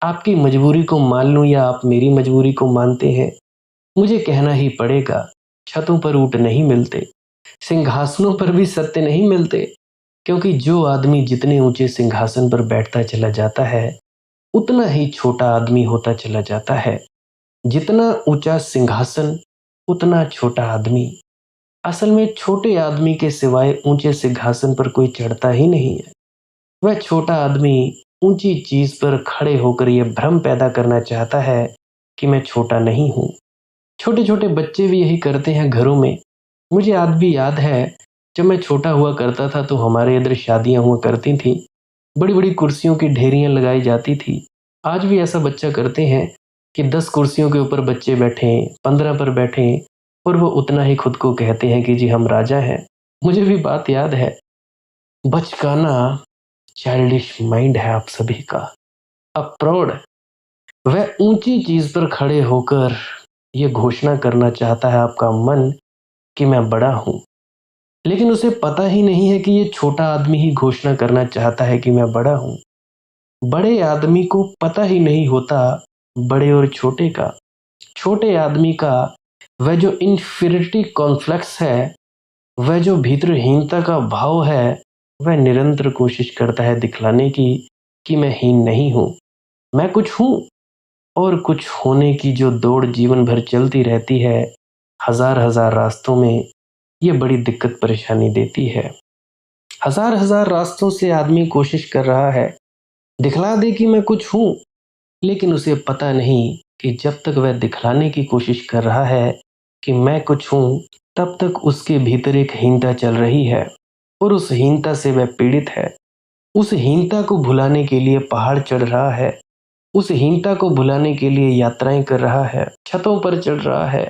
आपकी मजबूरी को मान लूँ या आप मेरी मजबूरी को मानते हैं? मुझे कहना ही पड़ेगा, छतों पर ऊंट नहीं मिलते, सिंहासनों पर भी सत्य नहीं मिलते। क्योंकि जो आदमी जितने ऊंचे सिंहासन पर बैठता चला जाता है, उतना ही छोटा आदमी होता चला जाता है। जितना ऊंचा सिंहासन, उतना छोटा आदमी। असल में छोटे आदमी के सिवाय ऊंचे सिंहासन पर कोई चढ़ता ही नहीं है। वह छोटा आदमी ऊंची चीज पर खड़े होकर यह भ्रम पैदा करना चाहता है कि मैं छोटा नहीं हूं। छोटे छोटे बच्चे भी यही करते हैं घरों में। मुझे आज भी याद है, जब मैं छोटा हुआ करता था तो हमारे इधर शादियां हुआ करती थी। बड़ी बड़ी कुर्सियों की ढेरियां लगाई जाती थी। आज भी ऐसा बच्चा करते हैं कि 10 कुर्सियों के ऊपर बच्चे बैठे, 15 पर बैठे, और वो उतना ही खुद को कहते हैं कि जी हम राजा हैं। मुझे भी बात याद है, बचकाना चाइल्डिश माइंड है आप सभी का, अप्रोड। वह ऊंची चीज पर खड़े होकर यह घोषणा करना चाहता है आपका मन कि मैं बड़ा हूं। लेकिन उसे पता ही नहीं है कि ये छोटा आदमी ही घोषणा करना चाहता है कि मैं बड़ा हूं। बड़े आदमी को पता ही नहीं होता बड़े और छोटे का। छोटे आदमी का वह जो इन्फीरियरिटी कॉम्प्लेक्स है, वह जो भीतरहीनता का भाव है, वह निरंतर कोशिश करता है दिखलाने की कि मैं हीन नहीं हूं, मैं कुछ हूं। और कुछ होने की जो दौड़ जीवन भर चलती रहती है, हजार हजार रास्तों में, ये बड़ी दिक्कत परेशानी देती है। हजार हजार रास्तों से आदमी कोशिश कर रहा है दिखला दे कि मैं कुछ हूं, लेकिन उसे पता नहीं कि जब तक वह दिखलाने की कोशिश कर रहा है कि मैं कुछ हूं, तब तक उसके भीतर एक हीनता चल रही है और उस हीनता से वह पीड़ित है। उस हीनता को भुलाने के लिए पहाड़ चढ़ रहा है, उस हीनता को भुलाने के लिए यात्राएं कर रहा है, छतों पर चढ़ रहा है,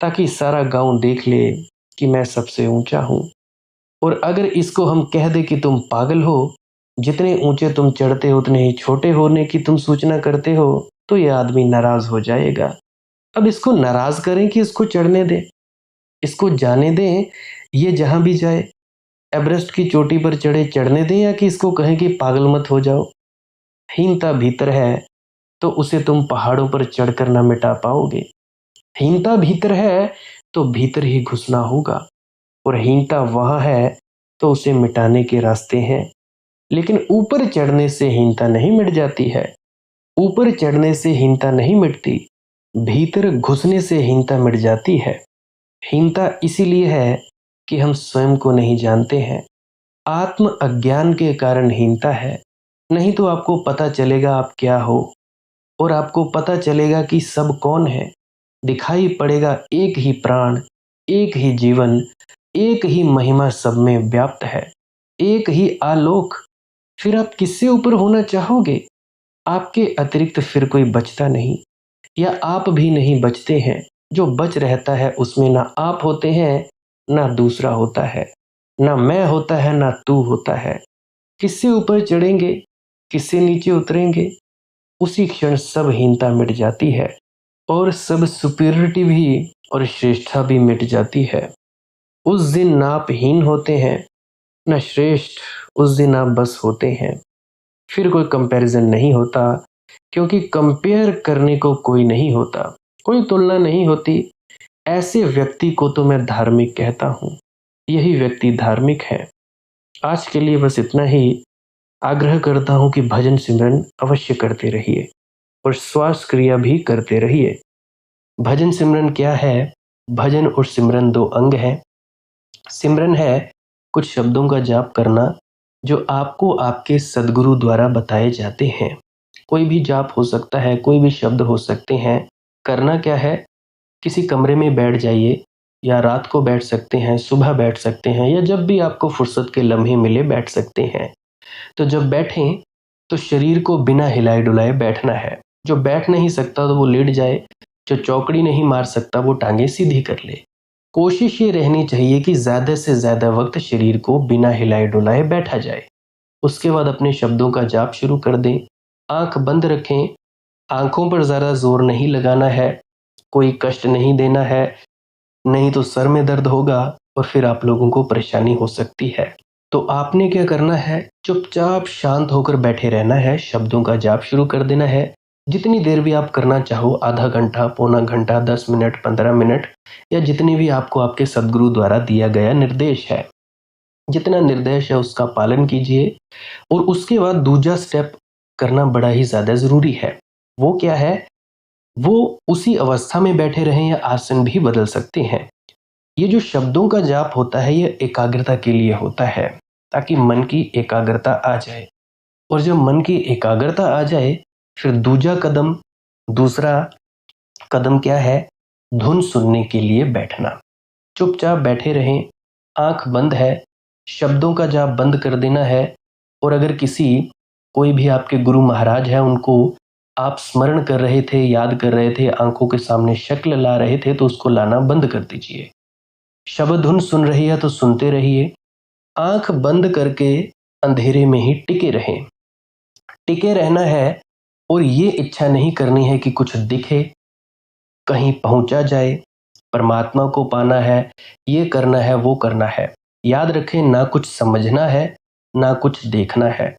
ताकि सारा गांव देख ले कि मैं सबसे ऊंचा हूं। और अगर इसको हम कह दे कि तुम पागल हो, जितने ऊंचे तुम चढ़ते हो उतने ही छोटे होने की तुम सूचना करते हो, तो यह आदमी नाराज हो जाएगा। अब इसको नाराज करें कि इसको चढ़ने दें, इसको जाने दें, ये जहां भी जाए, एवरेस्ट की चोटी पर चढ़े चढ़ने दें, या कि इसको कहें कि पागल मत हो जाओ। हीनता भीतर है तो उसे तुम पहाड़ों पर चढ़कर ना मिटा पाओगे। हीनता भीतर है तो भीतर ही घुसना होगा, और हीनता वहां है तो उसे मिटाने के रास्ते हैं। लेकिन ऊपर चढ़ने से हीनता नहीं मिट जाती है, ऊपर चढ़ने से हीनता नहीं मिटती, भीतर घुसने से हीनता मिट जाती है। हीनता इसीलिए है कि हम स्वयं को नहीं जानते हैं। आत्म अज्ञान के कारण हीनता है। नहीं तो आपको पता चलेगा आप क्या हो, और आपको पता चलेगा कि सब कौन है। दिखाई पड़ेगा एक ही प्राण, एक ही जीवन, एक ही महिमा सब में व्याप्त है, एक ही आलोक। फिर आप किससे ऊपर होना चाहोगे? आपके अतिरिक्त फिर कोई बचता नहीं, या आप भी नहीं बचते हैं। जो बच रहता है उसमें ना आप होते हैं, ना दूसरा होता है, ना मैं होता है, ना तू होता है। किससे ऊपर चढ़ेंगे, किससे नीचे उतरेंगे, उसी क्षण सब हीनता मिट जाती है, और सब सुपीरियरिटी भी और श्रेष्ठता भी मिट जाती है। उस दिन ना आप हीन होते हैं, ना श्रेष्ठ, उस दिन आप बस होते हैं। फिर कोई कंपैरिजन नहीं होता, क्योंकि कंपेयर करने को कोई नहीं होता, कोई तुलना नहीं होती। ऐसे व्यक्ति को तो मैं धार्मिक कहता हूँ। यही व्यक्ति धार्मिक है। आज के लिए बस इतना ही। आग्रह करता हूँ कि भजन सिमरन अवश्य करते रहिए और श्वास क्रिया भी करते रहिए। भजन सिमरन क्या है? भजन और सिमरन दो अंग हैं। सिमरन है कुछ शब्दों का जाप करना जो आपको आपके सद्गुरु द्वारा बताए जाते हैं। कोई भी जाप हो सकता है, कोई भी शब्द हो सकते हैं। करना क्या है, किसी कमरे में बैठ जाइए या रात को बैठ सकते हैं, सुबह बैठ सकते हैं या जब भी आपको फुर्सत के लम्हे मिले बैठ सकते हैं। तो जब बैठें तो शरीर को बिना हिलाए डुलाए बैठना है। जो बैठ नहीं सकता तो वो लेट जाए, जो चौकड़ी नहीं मार सकता वो टांगे सीधी कर ले। कोशिश ये रहनी चाहिए कि ज़्यादा से ज़्यादा वक्त शरीर को बिना हिलाए डुलाए बैठा जाए। उसके बाद अपने शब्दों का जाप शुरू कर दें। आंख बंद रखें, आंखों पर ज़्यादा जोर नहीं लगाना है, कोई कष्ट नहीं देना है, नहीं तो सर में दर्द होगा और फिर आप लोगों को परेशानी हो सकती है। तो आपने क्या करना है, चुपचाप शांत होकर बैठे रहना है, शब्दों का जाप शुरू कर देना है। जितनी देर भी आप करना चाहो, आधा घंटा, पौना घंटा, 10 मिनट, 15 मिनट या जितनी भी आपको आपके सद्गुरु द्वारा दिया गया निर्देश है, जितना निर्देश है उसका पालन कीजिए। और उसके बाद दूसरा स्टेप करना बड़ा ही ज़्यादा ज़रूरी है। वो क्या है, वो उसी अवस्था में बैठे रहें या आसन भी बदल सकते हैं। ये जो शब्दों का जाप होता है ये एकाग्रता के लिए होता है, ताकि मन की एकाग्रता आ जाए। और जब मन की एकाग्रता आ जाए फिर दूसरा कदम क्या है, धुन सुनने के लिए बैठना। चुपचाप बैठे रहें, आंख बंद है, शब्दों का जाप बंद कर देना है। और अगर कोई भी आपके गुरु महाराज है उनको आप स्मरण कर रहे थे, याद कर रहे थे, आंखों के सामने शक्ल ला रहे थे तो उसको लाना बंद कर दीजिए। शब्द धुन सुन रही है तो सुनते रहिए, आंख बंद करके अंधेरे में ही टिके रहें। टिके रहना है और ये इच्छा नहीं करनी है कि कुछ दिखे, कहीं पहुंचा जाए, परमात्मा को पाना है, ये करना है, वो करना है। याद रखें, ना कुछ समझना है, ना कुछ देखना है।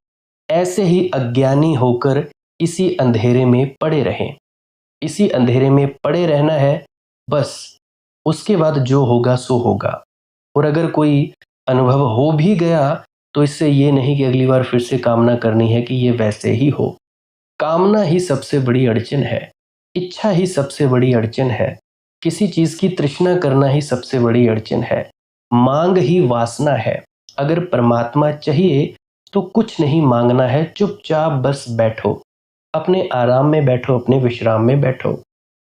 ऐसे ही अज्ञानी होकर इसी अंधेरे में पड़े रहें। इसी अंधेरे में पड़े रहना है बस। उसके बाद जो होगा सो होगा। और अगर कोई अनुभव हो भी गया तो इससे ये नहीं कि अगली बार फिर से कामना करनी है कि ये वैसे ही हो। कामना ही सबसे बड़ी अड़चन है, इच्छा ही सबसे बड़ी अड़चन है, किसी चीज की तृष्णा करना ही सबसे बड़ी अड़चन है, मांग ही वासना है। अगर परमात्मा चाहिए तो कुछ नहीं मांगना है, चुपचाप बस बैठो, अपने आराम में बैठो, अपने विश्राम में बैठो।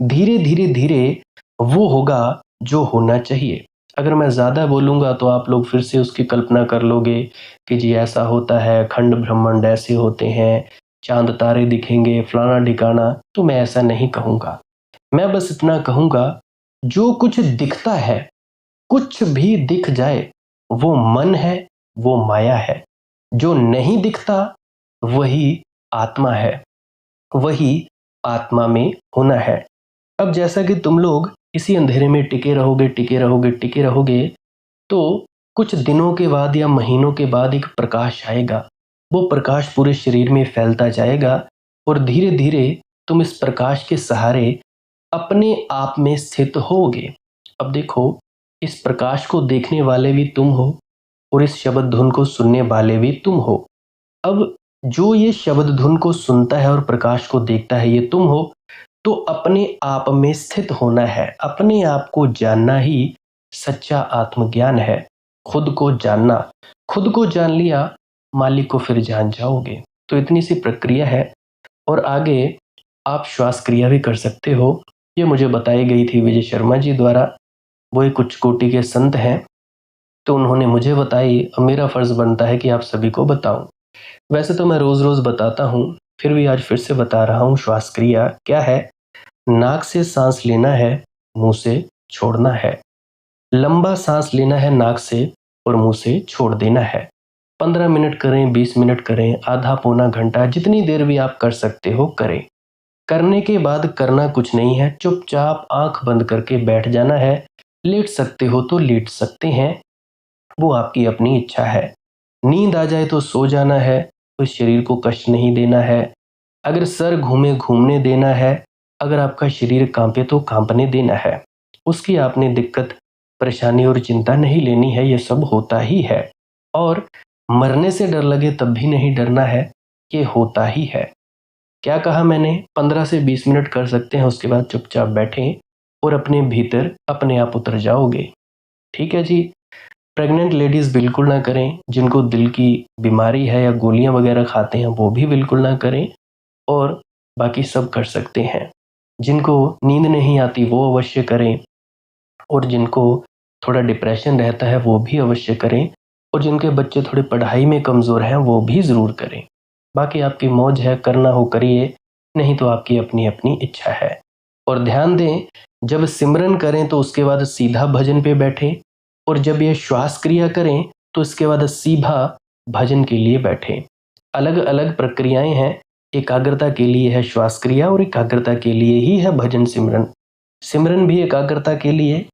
धीरे धीरे धीरे वो होगा जो होना चाहिए। अगर मैं ज़्यादा बोलूँगा तो आप लोग फिर से उसकी कल्पना कर लोगे कि जी ऐसा होता है, खंड ब्रह्मांड ऐसे होते हैं, चांद तारे दिखेंगे, फलाना ढिकाना। तो मैं ऐसा नहीं कहूँगा। मैं बस इतना कहूँगा, जो कुछ दिखता है, कुछ भी दिख जाए, वो मन है, वो माया है। जो नहीं दिखता वही आत्मा है, वही आत्मा में होना है। अब जैसा कि तुम लोग इसी अंधेरे में टिके रहोगे, टिके रहोगे, टिके रहोगे, तो कुछ दिनों के बाद या महीनों के बाद एक प्रकाश आएगा। वो प्रकाश पूरे शरीर में फैलता जाएगा और धीरे धीरे तुम इस प्रकाश के सहारे अपने आप में स्थित होगे। अब देखो, इस प्रकाश को देखने वाले भी तुम हो और इस शब्द धुन को सुनने वाले भी तुम हो। अब जो ये शब्द धुन को सुनता है और प्रकाश को देखता है ये तुम हो। तो अपने आप में स्थित होना है, अपने आप को जानना ही सच्चा आत्मज्ञान है। खुद को जानना, खुद को जान लिया, मालिक को फिर जान जाओगे। तो इतनी सी प्रक्रिया है। और आगे आप श्वास क्रिया भी कर सकते हो। ये मुझे बताई गई थी विजय शर्मा जी द्वारा। वो एक उच्च कोटि के संत हैं, तो उन्होंने मुझे बताई। अब मेरा फर्ज बनता है कि आप सभी को बताऊं। वैसे तो मैं रोज रोज बताता हूँ, फिर भी आज फिर से बता रहा हूँ। श्वास क्रिया क्या है, नाक से सांस लेना है, मुंह से छोड़ना है। लंबा सांस लेना है नाक से और मुंह से छोड़ देना है। 15 मिनट करें, 20 मिनट करें, आधा पौना घंटा, जितनी देर भी आप कर सकते हो करें। करने के बाद करना कुछ नहीं है, चुपचाप आंख बंद करके बैठ जाना है। लेट सकते हो तो लेट सकते हैं, वो आपकी अपनी इच्छा है। नींद आ जाए तो सो जाना है, तो शरीर को कष्ट नहीं देना है। अगर सर घूमे घूमने देना है, अगर आपका शरीर कांपे तो कांपने देना है। उसकी आपने दिक्कत, परेशानी और चिंता नहीं लेनी है, ये सब होता ही है। और मरने से डर लगे तब भी नहीं डरना है, ये होता ही है। क्या कहा मैंने, 15 से 20 मिनट कर सकते हैं, उसके बाद चुपचाप बैठें और अपने भीतर अपने आप उतर जाओगे। ठीक है जी। प्रेग्नेंट लेडीज़ बिल्कुल ना करें, जिनको दिल की बीमारी है या गोलियाँ वगैरह खाते हैं वो भी बिल्कुल ना करें, और बाकी सब कर सकते हैं। जिनको नींद नहीं आती वो अवश्य करें, और जिनको थोड़ा डिप्रेशन रहता है वो भी अवश्य करें, और जिनके बच्चे थोड़े पढ़ाई में कमज़ोर हैं वो भी ज़रूर करें। बाकी आपकी मौज है, करना हो करिए, नहीं तो आपकी अपनी अपनी इच्छा है। और ध्यान दें, जब सिमरन करें तो उसके बाद सीधा भजन पे बैठें, और जब ये श्वास क्रिया करें तो इसके बाद सीधा भजन के लिए बैठें। अलग अलग प्रक्रियाएं हैं, एकाग्रता के लिए है श्वास क्रिया और एकाग्रता के लिए ही है भजन सिमरन। सिमरन भी एकाग्रता के लिए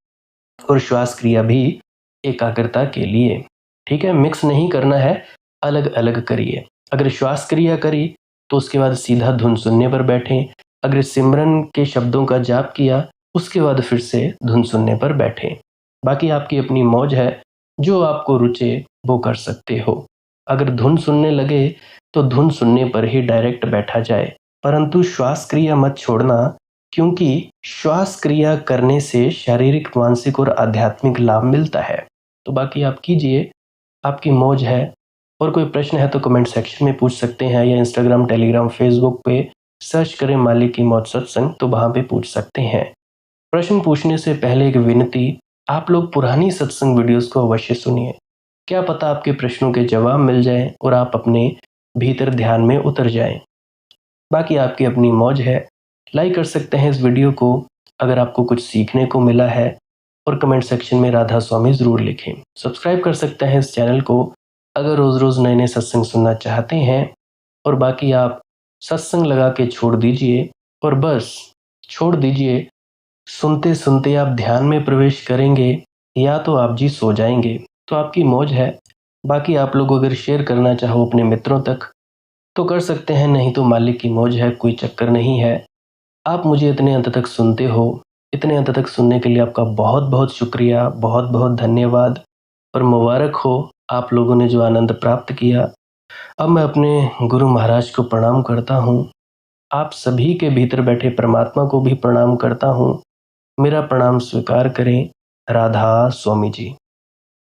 और श्वास क्रिया भी एकाग्रता के लिए। ठीक है, मिक्स नहीं करना है, अलग अलग करिए। अगर श्वास क्रिया करी तो उसके बाद सीधा धुन सुनने पर बैठें। अगर सिमरन के शब्दों का जाप किया उसके बाद फिर से धुन सुनने पर बैठें। बाकी आपकी अपनी मौज है, जो आपको रुचे वो कर सकते हो। अगर धुन सुनने लगे तो धुन सुनने पर ही डायरेक्ट बैठा जाए, परंतु श्वास क्रिया मत छोड़ना, क्योंकि श्वास क्रिया करने से शारीरिक, मानसिक और आध्यात्मिक लाभ मिलता है। तो बाकी आप कीजिए, आपकी मौज है। और कोई प्रश्न है तो कमेंट सेक्शन में पूछ सकते हैं, या इंस्टाग्राम, टेलीग्राम, फेसबुक पे सर्च करें मालिक की मौज सत्संग, तो वहाँ पे पूछ सकते हैं। प्रश्न पूछने से पहले एक विनती, आप लोग पुरानी सत्संग वीडियोस को अवश्य सुनिए। क्या पता आपके प्रश्नों के जवाब मिल जाएं और आप अपने भीतर ध्यान में उतर जाएं। बाकी आपकी अपनी मौज है। लाइक कर सकते हैं इस वीडियो को अगर आपको कुछ सीखने को मिला है, और कमेंट सेक्शन में राधा स्वामी ज़रूर लिखें। सब्सक्राइब कर सकते हैं इस चैनल को अगर रोज़ रोज़ नए नए सत्संग सुनना चाहते हैं। और बाकी आप सत्संग लगा के छोड़ दीजिए, और बस छोड़ दीजिए, सुनते सुनते आप ध्यान में प्रवेश करेंगे या तो आप जी सो जाएंगे। तो आपकी मौज है। बाकी आप लोग अगर शेयर करना चाहो अपने मित्रों तक तो कर सकते हैं, नहीं तो मालिक की मौज है, कोई चक्कर नहीं है। आप मुझे इतने अंत तक सुनते हो, इतने अंत तक सुनने के लिए आपका बहुत बहुत शुक्रिया, बहुत बहुत धन्यवाद। और मुबारक हो आप लोगों ने जो आनंद प्राप्त किया। अब मैं अपने गुरु महाराज को प्रणाम करता हूँ, आप सभी के भीतर बैठे परमात्मा को भी प्रणाम करता हूँ। मेरा प्रणाम स्वीकार करें। राधा स्वामी जी।